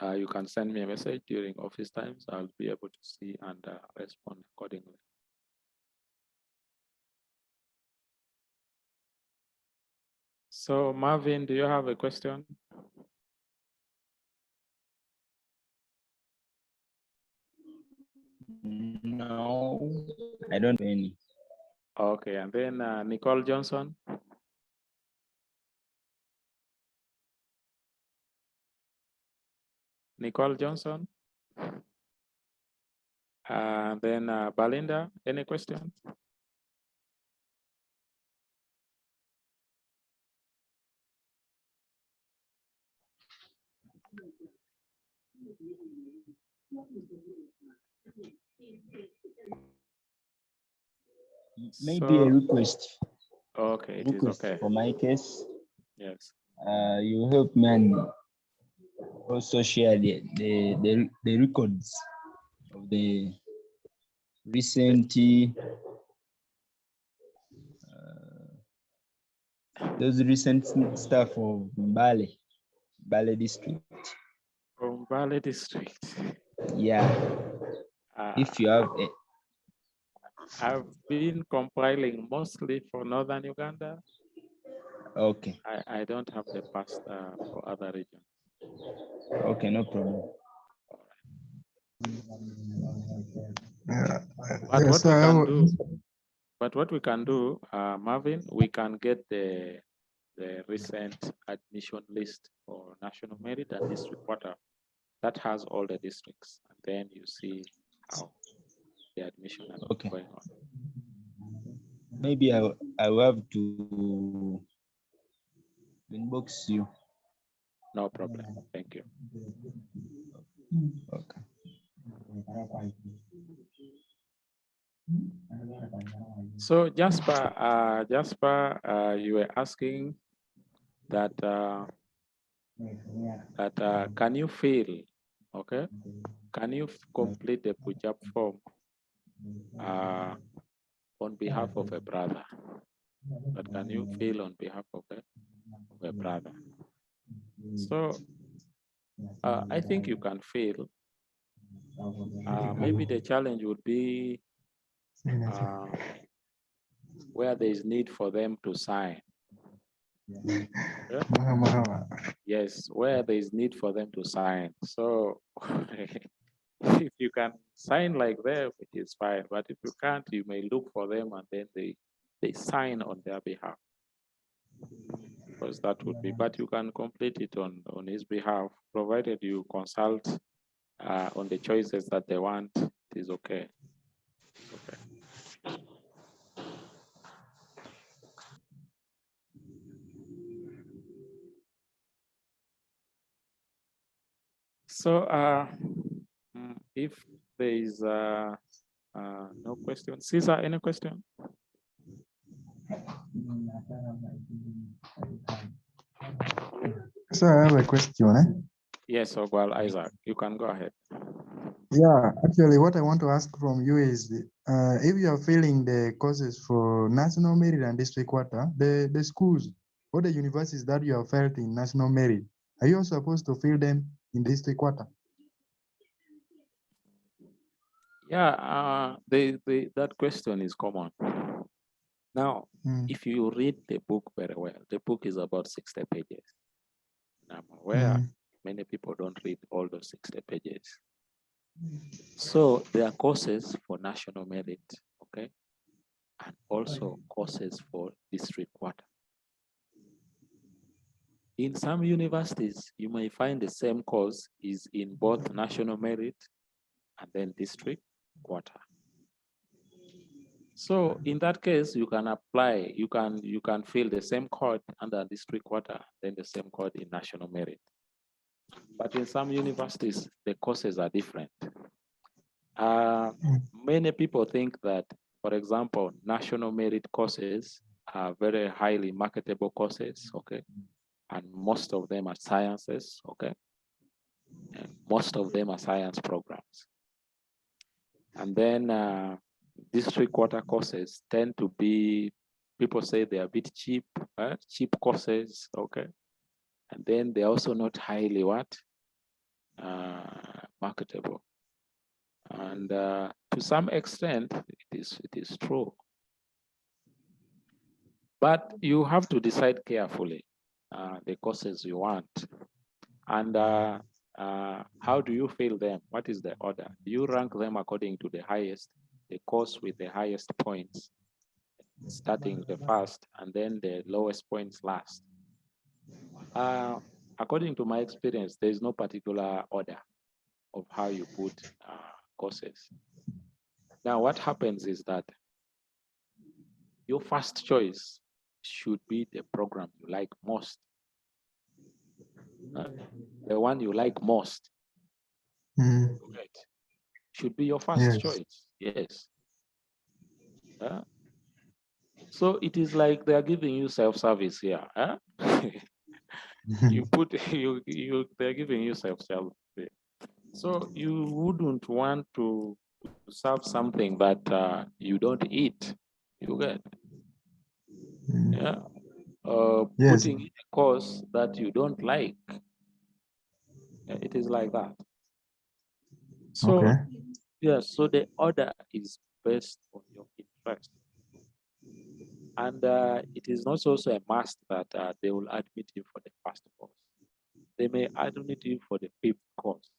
You can send me a message during office times. I'll be able to see and respond accordingly. So Marvin, do you have a question? No, I don't have any. Okay, and then Nicole Johnson. Nicole Johnson. And then Belinda, any questions? Maybe a request. Okay, it request is okay. For my case. Yes. You help me and also share the records of the recent those recent stuff of Mbale district. From Mbale district. Yeah. If you have it. I've been compiling mostly for Northern Uganda. Okay. I don't have the past for other regions. Okay, no problem. But what we can do, Marvin, we can get the recent admission list for national merit and district quarter that has all the districts, and then you see how the admission is going on. Maybe I will have to inbox you. No problem. Thank you. Okay. So Jasper, you were asking that can you fail? Okay, can you complete the PUJAB form on behalf of a brother? But can you fail on behalf of a brother? So I think you can fail. Maybe the challenge would be where there is need for them to sign. Yeah? Yes, where there is need for them to sign. So if you can sign like them, it is fine. But if you can't, you may look for them and then they sign on their behalf. Because that would be, but you can complete it on his behalf, provided you consult on the choices that they want, it is okay. It's okay. So if there is no question, Caesar, any question? So I have a question. Yes, well, Isaac, you can go ahead. Yeah, actually, what I want to ask from you is, if you are filling the courses for national merit and district quarter, the schools or the universities that you have felt in national merit, are you supposed to fill them in district quarter? Yeah, that question is common. Now, if you read the book very well, the book is about 60 pages. And I'm aware many people don't read all those 60 pages. So there are courses for national merit, okay? And also courses for district quarter. In some universities, you may find the same course is in both national merit and then district quarter. So in that case, you can apply, you can fill the same code under district quarter, then the same code in national merit. But in some universities, the courses are different. Many people think that, for example, national merit courses are very highly marketable courses, okay? And most of them are sciences, okay? And most of them are science programs. And then district quarter courses tend to be, people say they're a bit cheap, cheap courses, okay? And then they're also not highly marketable. And to some extent, it is true. But you have to decide carefully the courses you want. And how do you fill them? What is the order? Do you rank them according to the highest, the course with the highest points, starting the first, and then the lowest points last? According to my experience, there is no particular order of how you put courses. Now, what happens is that your first choice should be the program you like most. The one you like most. Right. Should be your first choice. Yes. So it is like they are giving you self-service here. You put they're giving you self-service. So you wouldn't want to serve something that you don't eat. You get. Yeah. Putting in a course that you don't like. It is like that. So yes, so the order is based on your interest. And it is not also a must that they will admit you for the first course. They may admit you for the 5th course.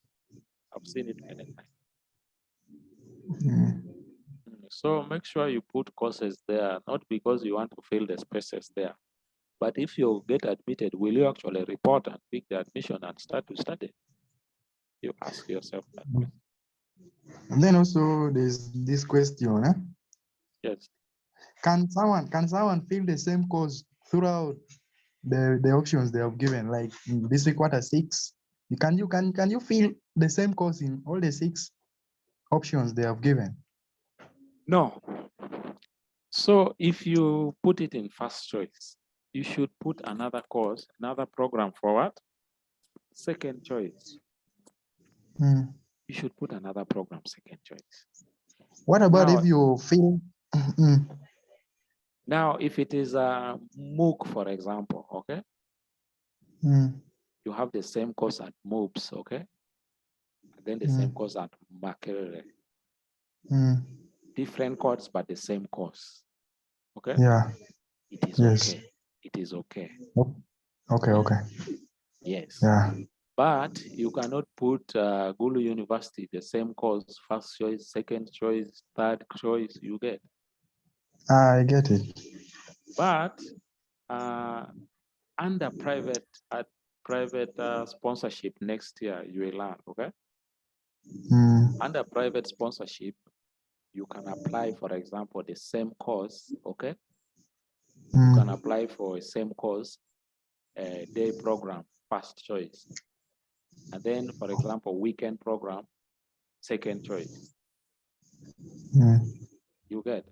I've seen it many times. So make sure you put courses there, not because you want to fill the spaces there, but if you get admitted, will you actually report and pick the admission and start to study? You ask yourself that question. And then also there's this question, Yes. Can someone fill the same course throughout the options they have given, like in district quarter 6? Can you fill the same course in all the 6 options they have given? No. So if you put it in first choice, you should put another course, another program for what? Second choice. You should put another program second choice. What about if you fill? Now, if it is a MOOC, for example, okay? You have the same course at MOOCs, okay? And then the same course at Makerere. Different courses, but the same course. Okay? Yeah. It is okay. It is okay. Okay. Yes. Yeah. But you cannot put Gulu University, the same course, first choice, second choice, third choice, you get. I get it. But under private sponsorship next year, you will learn, okay? Under private sponsorship, you can apply, for example, the same course, okay? You can apply for a same course, day program, first choice. And then, for example, weekend program, second choice. You get?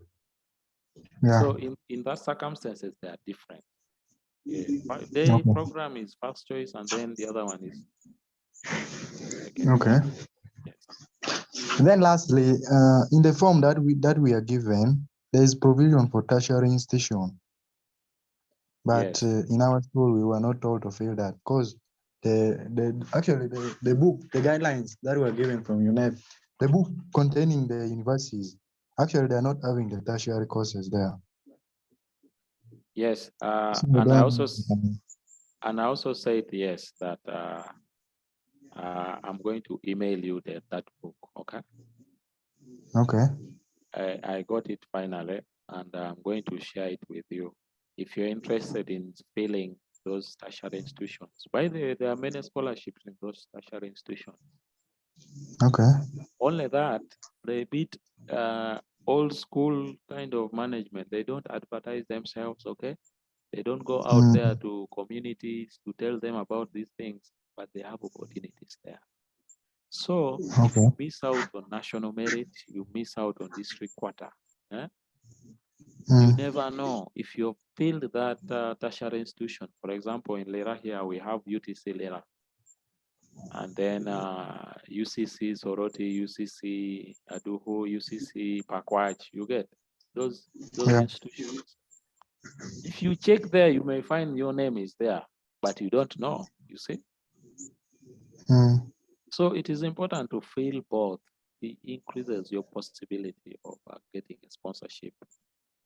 Yeah. So in that circumstances, they are different. Day program is first choice, and then the other one is second. Okay. Yes. And then lastly, in the form that we are given, there is provision for tertiary institution. But Yes. in our school, we were not told to fill that because the book, the guidelines that were given from UNEP, the book containing the universities, actually they are not having the tertiary courses there. Yes, So and I also said yes that I'm going to email you that book. Okay. Okay. I got it finally, and I'm going to share it with you if you're interested in filling those tertiary institutions. By the way, there are many scholarships in those tertiary institutions. Okay. Only that they beat old school kind of management. They don't advertise themselves. Okay. They don't go out there to communities to tell them about these things, but they have opportunities there. So if you miss out on national merit, you miss out on district quarter. You never know if you filled that tertiary institution. For example, in Lera here, we have UTC Lera. And then UCC Soroti, UCC Aduho, UCC Pakwach, you get those institutions. If you check there, you may find your name is there, but you don't know, you see? So it is important to fill both. It increases your possibility of getting a sponsorship.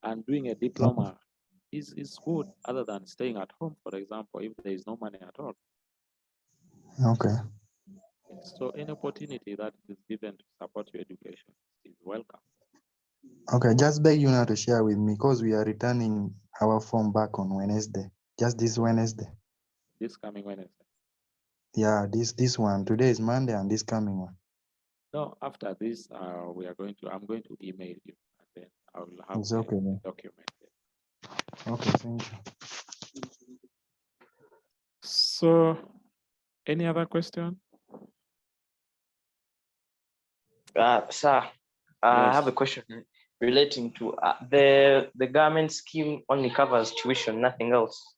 And doing a diploma is good other than staying at home, for example, if there is no money at all. Okay. So any opportunity that is given to support your education is welcome. Okay, just beg you now to share with me because we are returning our form back on Wednesday. Just this Wednesday. This coming Wednesday. Yeah, this one. Today is Monday and this coming one. No, after this, I'm going to email you, and then I will have it's okay, the document. Okay, thank you. So, any other question? Sir, I have a question relating to the government scheme only covers tuition, nothing else.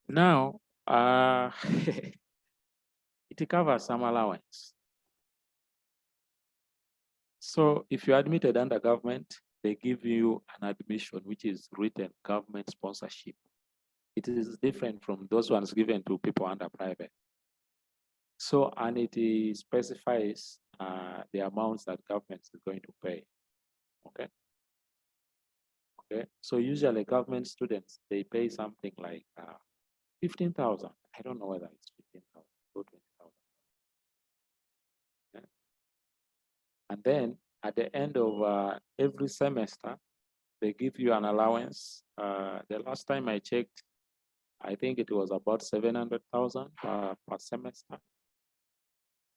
Now, it covers some allowance. So if you're admitted under government, they give you an admission, which is written government sponsorship. It is different from those ones given to people under private. So, and it specifies the amounts that government is going to pay. Okay. Okay. So usually government students, they pay something like 15,000. I don't know whether it's 15,000 or 20,000. Okay. And then at the end of every semester, they give you an allowance. The last time I checked, I think it was about 700,000 per semester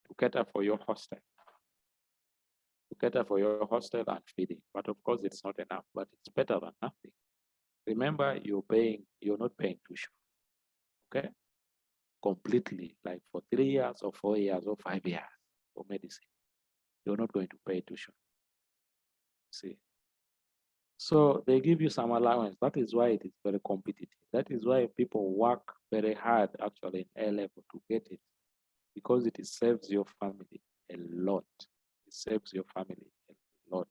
to cater for your hostel. To cater for your hostel and feeding. But of course, it's not enough, but it's better than nothing. Remember, you're not paying tuition. Okay? Completely, like for 3 years or 4 years or 5 years for medicine. You're not going to pay tuition. See? So they give you some allowance. That is why it is very competitive. That is why people work very hard actually in A level to get it, because it saves your family a lot. It saves your family a lot.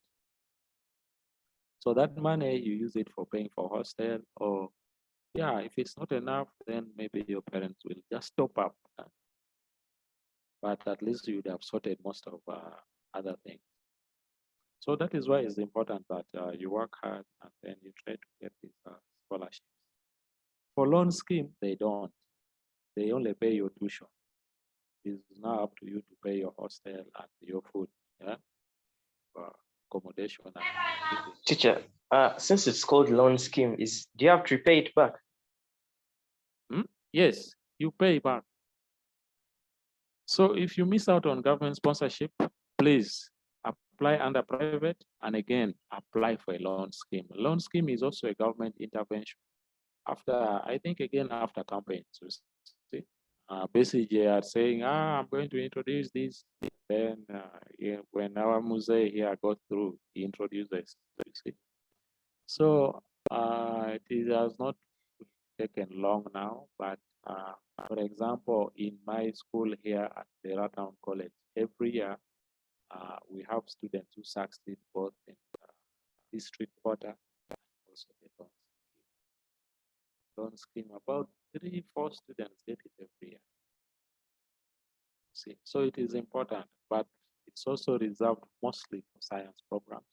So that money, you use it for paying for hostel, or if it's not enough, then maybe your parents will just top up. But at least you would have sorted most of other things. So that is why it's important that you work hard and then you try to get these scholarships. For loan scheme, they don't. They only pay your tuition. It's now up to you to pay your hostel and your food, accommodation. And Teacher, since it's called loan scheme, do you have to pay it back? Yes, you pay back. So if you miss out on government sponsorship, please apply under private, and again, apply for a loan scheme. A loan scheme is also a government intervention. After, I think again, after campaigns, you see, basically they are saying, I'm going to introduce this. Then when our Muse here got through, he introduced this, you see. So it has not taken long now, but for example, in my school here at the Raton College, every year we have students who succeed both in district quarter and also the loan scheme. About 3-4 students get it every year. See, so it is important, but it's also reserved mostly for science programs,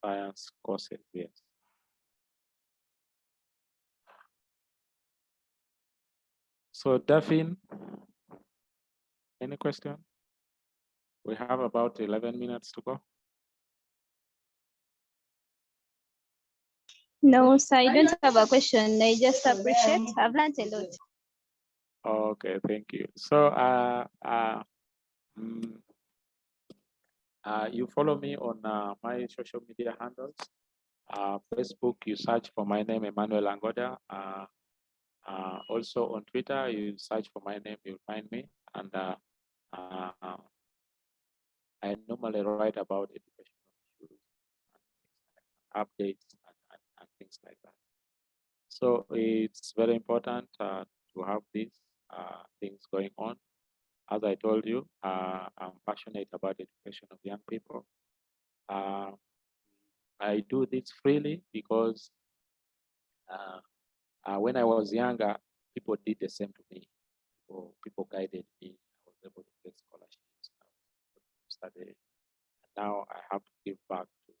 science courses, yes. So, Daphne, any question? We have about 11 minutes to go. No, sir, I don't have a question. I just appreciate. I've learned a lot. Okay, thank you. So, you follow me on my social media handles. Facebook, you search for my name, Emmanuel Angoda. Also on Twitter, you search for my name, you'll find me. And I normally write about educational issues, updates, and things like that. So it's very important to have these things going on. As I told you, I'm passionate about education of young people. I do this freely because when I was younger, people did the same to me. People guided me. I was able to get scholarships, study. And now I have to give back to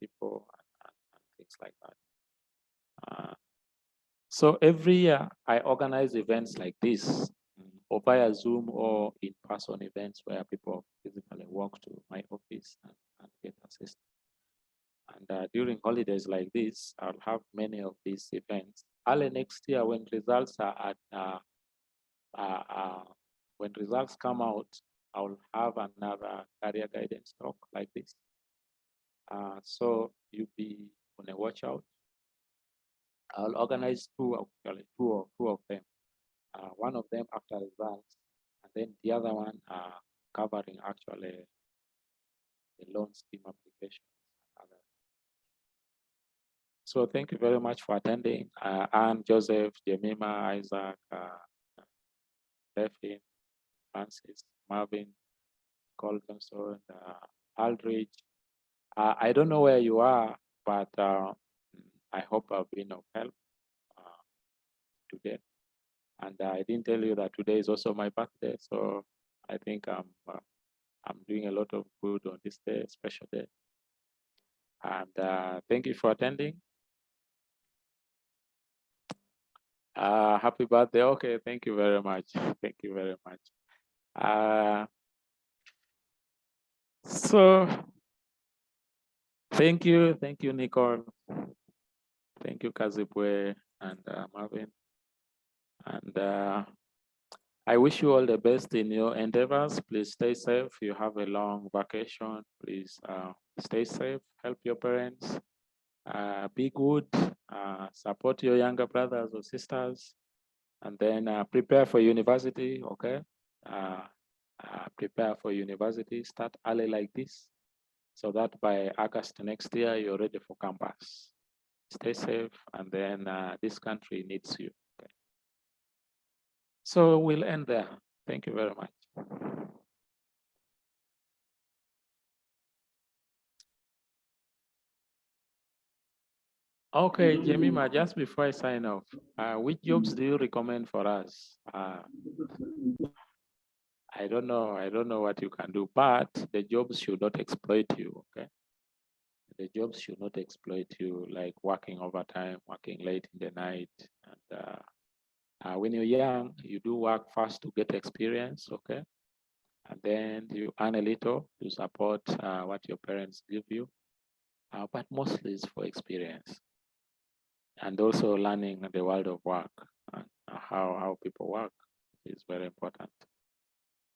people and things like that. So every year I organize events like this, or via Zoom or in-person events where people physically walk to my office and get assistance. And during holidays like this, I'll have many of these events. Early next year, when results are when results come out, I'll have another career guidance talk like this. So you'll be on a watch out. I'll organize two of them. One of them after results, and then the other one covering actually the loan scheme application. So thank you very much for attending. Anne, Joseph, Jemima, Isaac, Stephen, Francis, Marvin, Coltonson, Aldridge. I don't know where you are, but I hope I've been of help today. And I didn't tell you that today is also my birthday, so I think I'm doing a lot of good on this day, special day. And thank you for attending. Happy birthday. Okay, thank you very much. Thank you very much. So thank you, Nicole. Thank you, Kazipwe and Marvin. And I wish you all the best in your endeavors. Please stay safe. You have a long vacation. Please stay safe. Help your parents. Be good. Support your younger brothers or sisters. And then prepare for university, okay? Prepare for university. Start early like this, so that by August next year, you're ready for campus. Stay safe, and then this country needs you. Okay. So we'll end there. Thank you very much. Okay, Jemima, just before I sign off, which jobs do you recommend for us? I don't know what you can do, but the jobs should not exploit you, okay? The jobs should not exploit you, like working overtime, working late in the night. And when you're young, you do work fast to get experience, okay? And then you earn a little to support what your parents give you. But mostly it's for experience. And also learning the world of work. how people work is very important.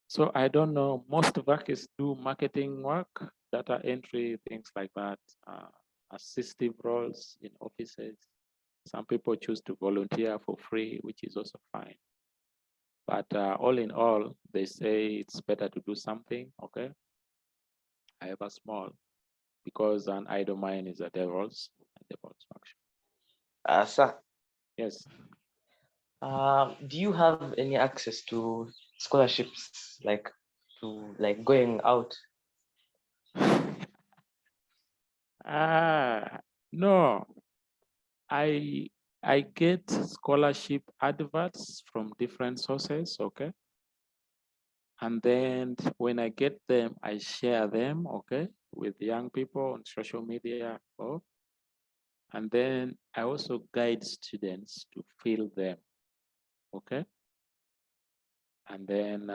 So I don't know, most workers do marketing work, data entry, things like that, assistive roles in offices. Some people choose to volunteer for free, which is also fine. But all in all, they say it's better to do something, okay, however small, because an idle mind is a devil's function. Sir. Yes. Do you have any access to scholarships, like going out? No, I get scholarship adverts from different sources, okay? And then when I get them, I share them, okay, with young people on social media. And then I also guide students to fill them, okay? And then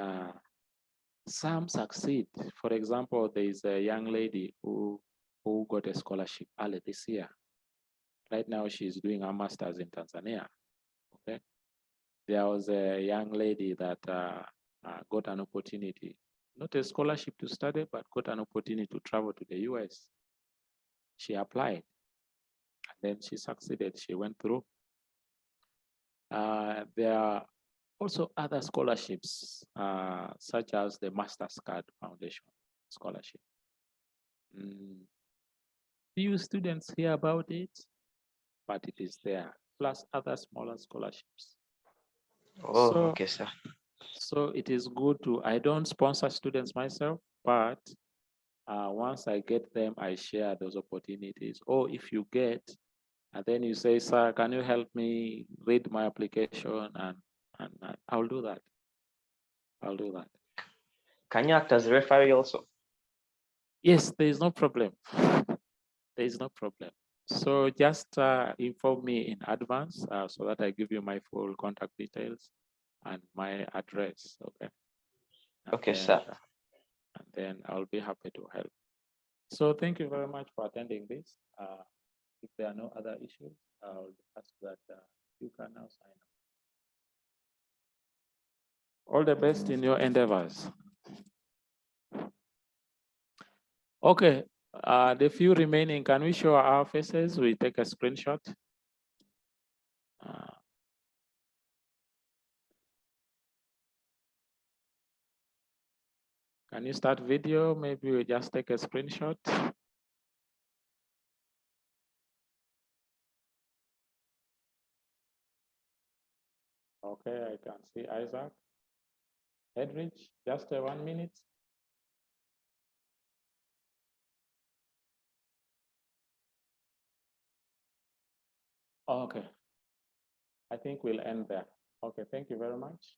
some succeed. For example, there is a young lady who got a scholarship early this year. Right now, she's doing her master's in Tanzania, okay? There was a young lady that got an opportunity, not a scholarship to study, but got an opportunity to travel to the US. She applied, and then she succeeded. She went through. There are also other scholarships, such as the Master's Card Foundation scholarship. Few students hear about it, but it is there, plus other smaller scholarships. Oh, okay, sir. So it is good to, I don't sponsor students myself, but once I get them, I share those opportunities. Or if you get, and then you say, sir, can you help me read my application? And I'll do that. I'll do that. Can you act as a referee also? Yes, there is no problem. There is no problem. So just inform me in advance so that I give you my full contact details and my address, okay? Okay, sir. And then I'll be happy to help. So thank you very much for attending this. If there are no other issues, I'll ask that you can now sign up. All the best in your endeavors. Okay, the few remaining, can we show our faces? We take a screenshot. Can you start video? Maybe we just take a screenshot. Okay, I can see Isaac. Edrich, just 1 minute. Okay, I think we'll end there. Okay, thank you very much.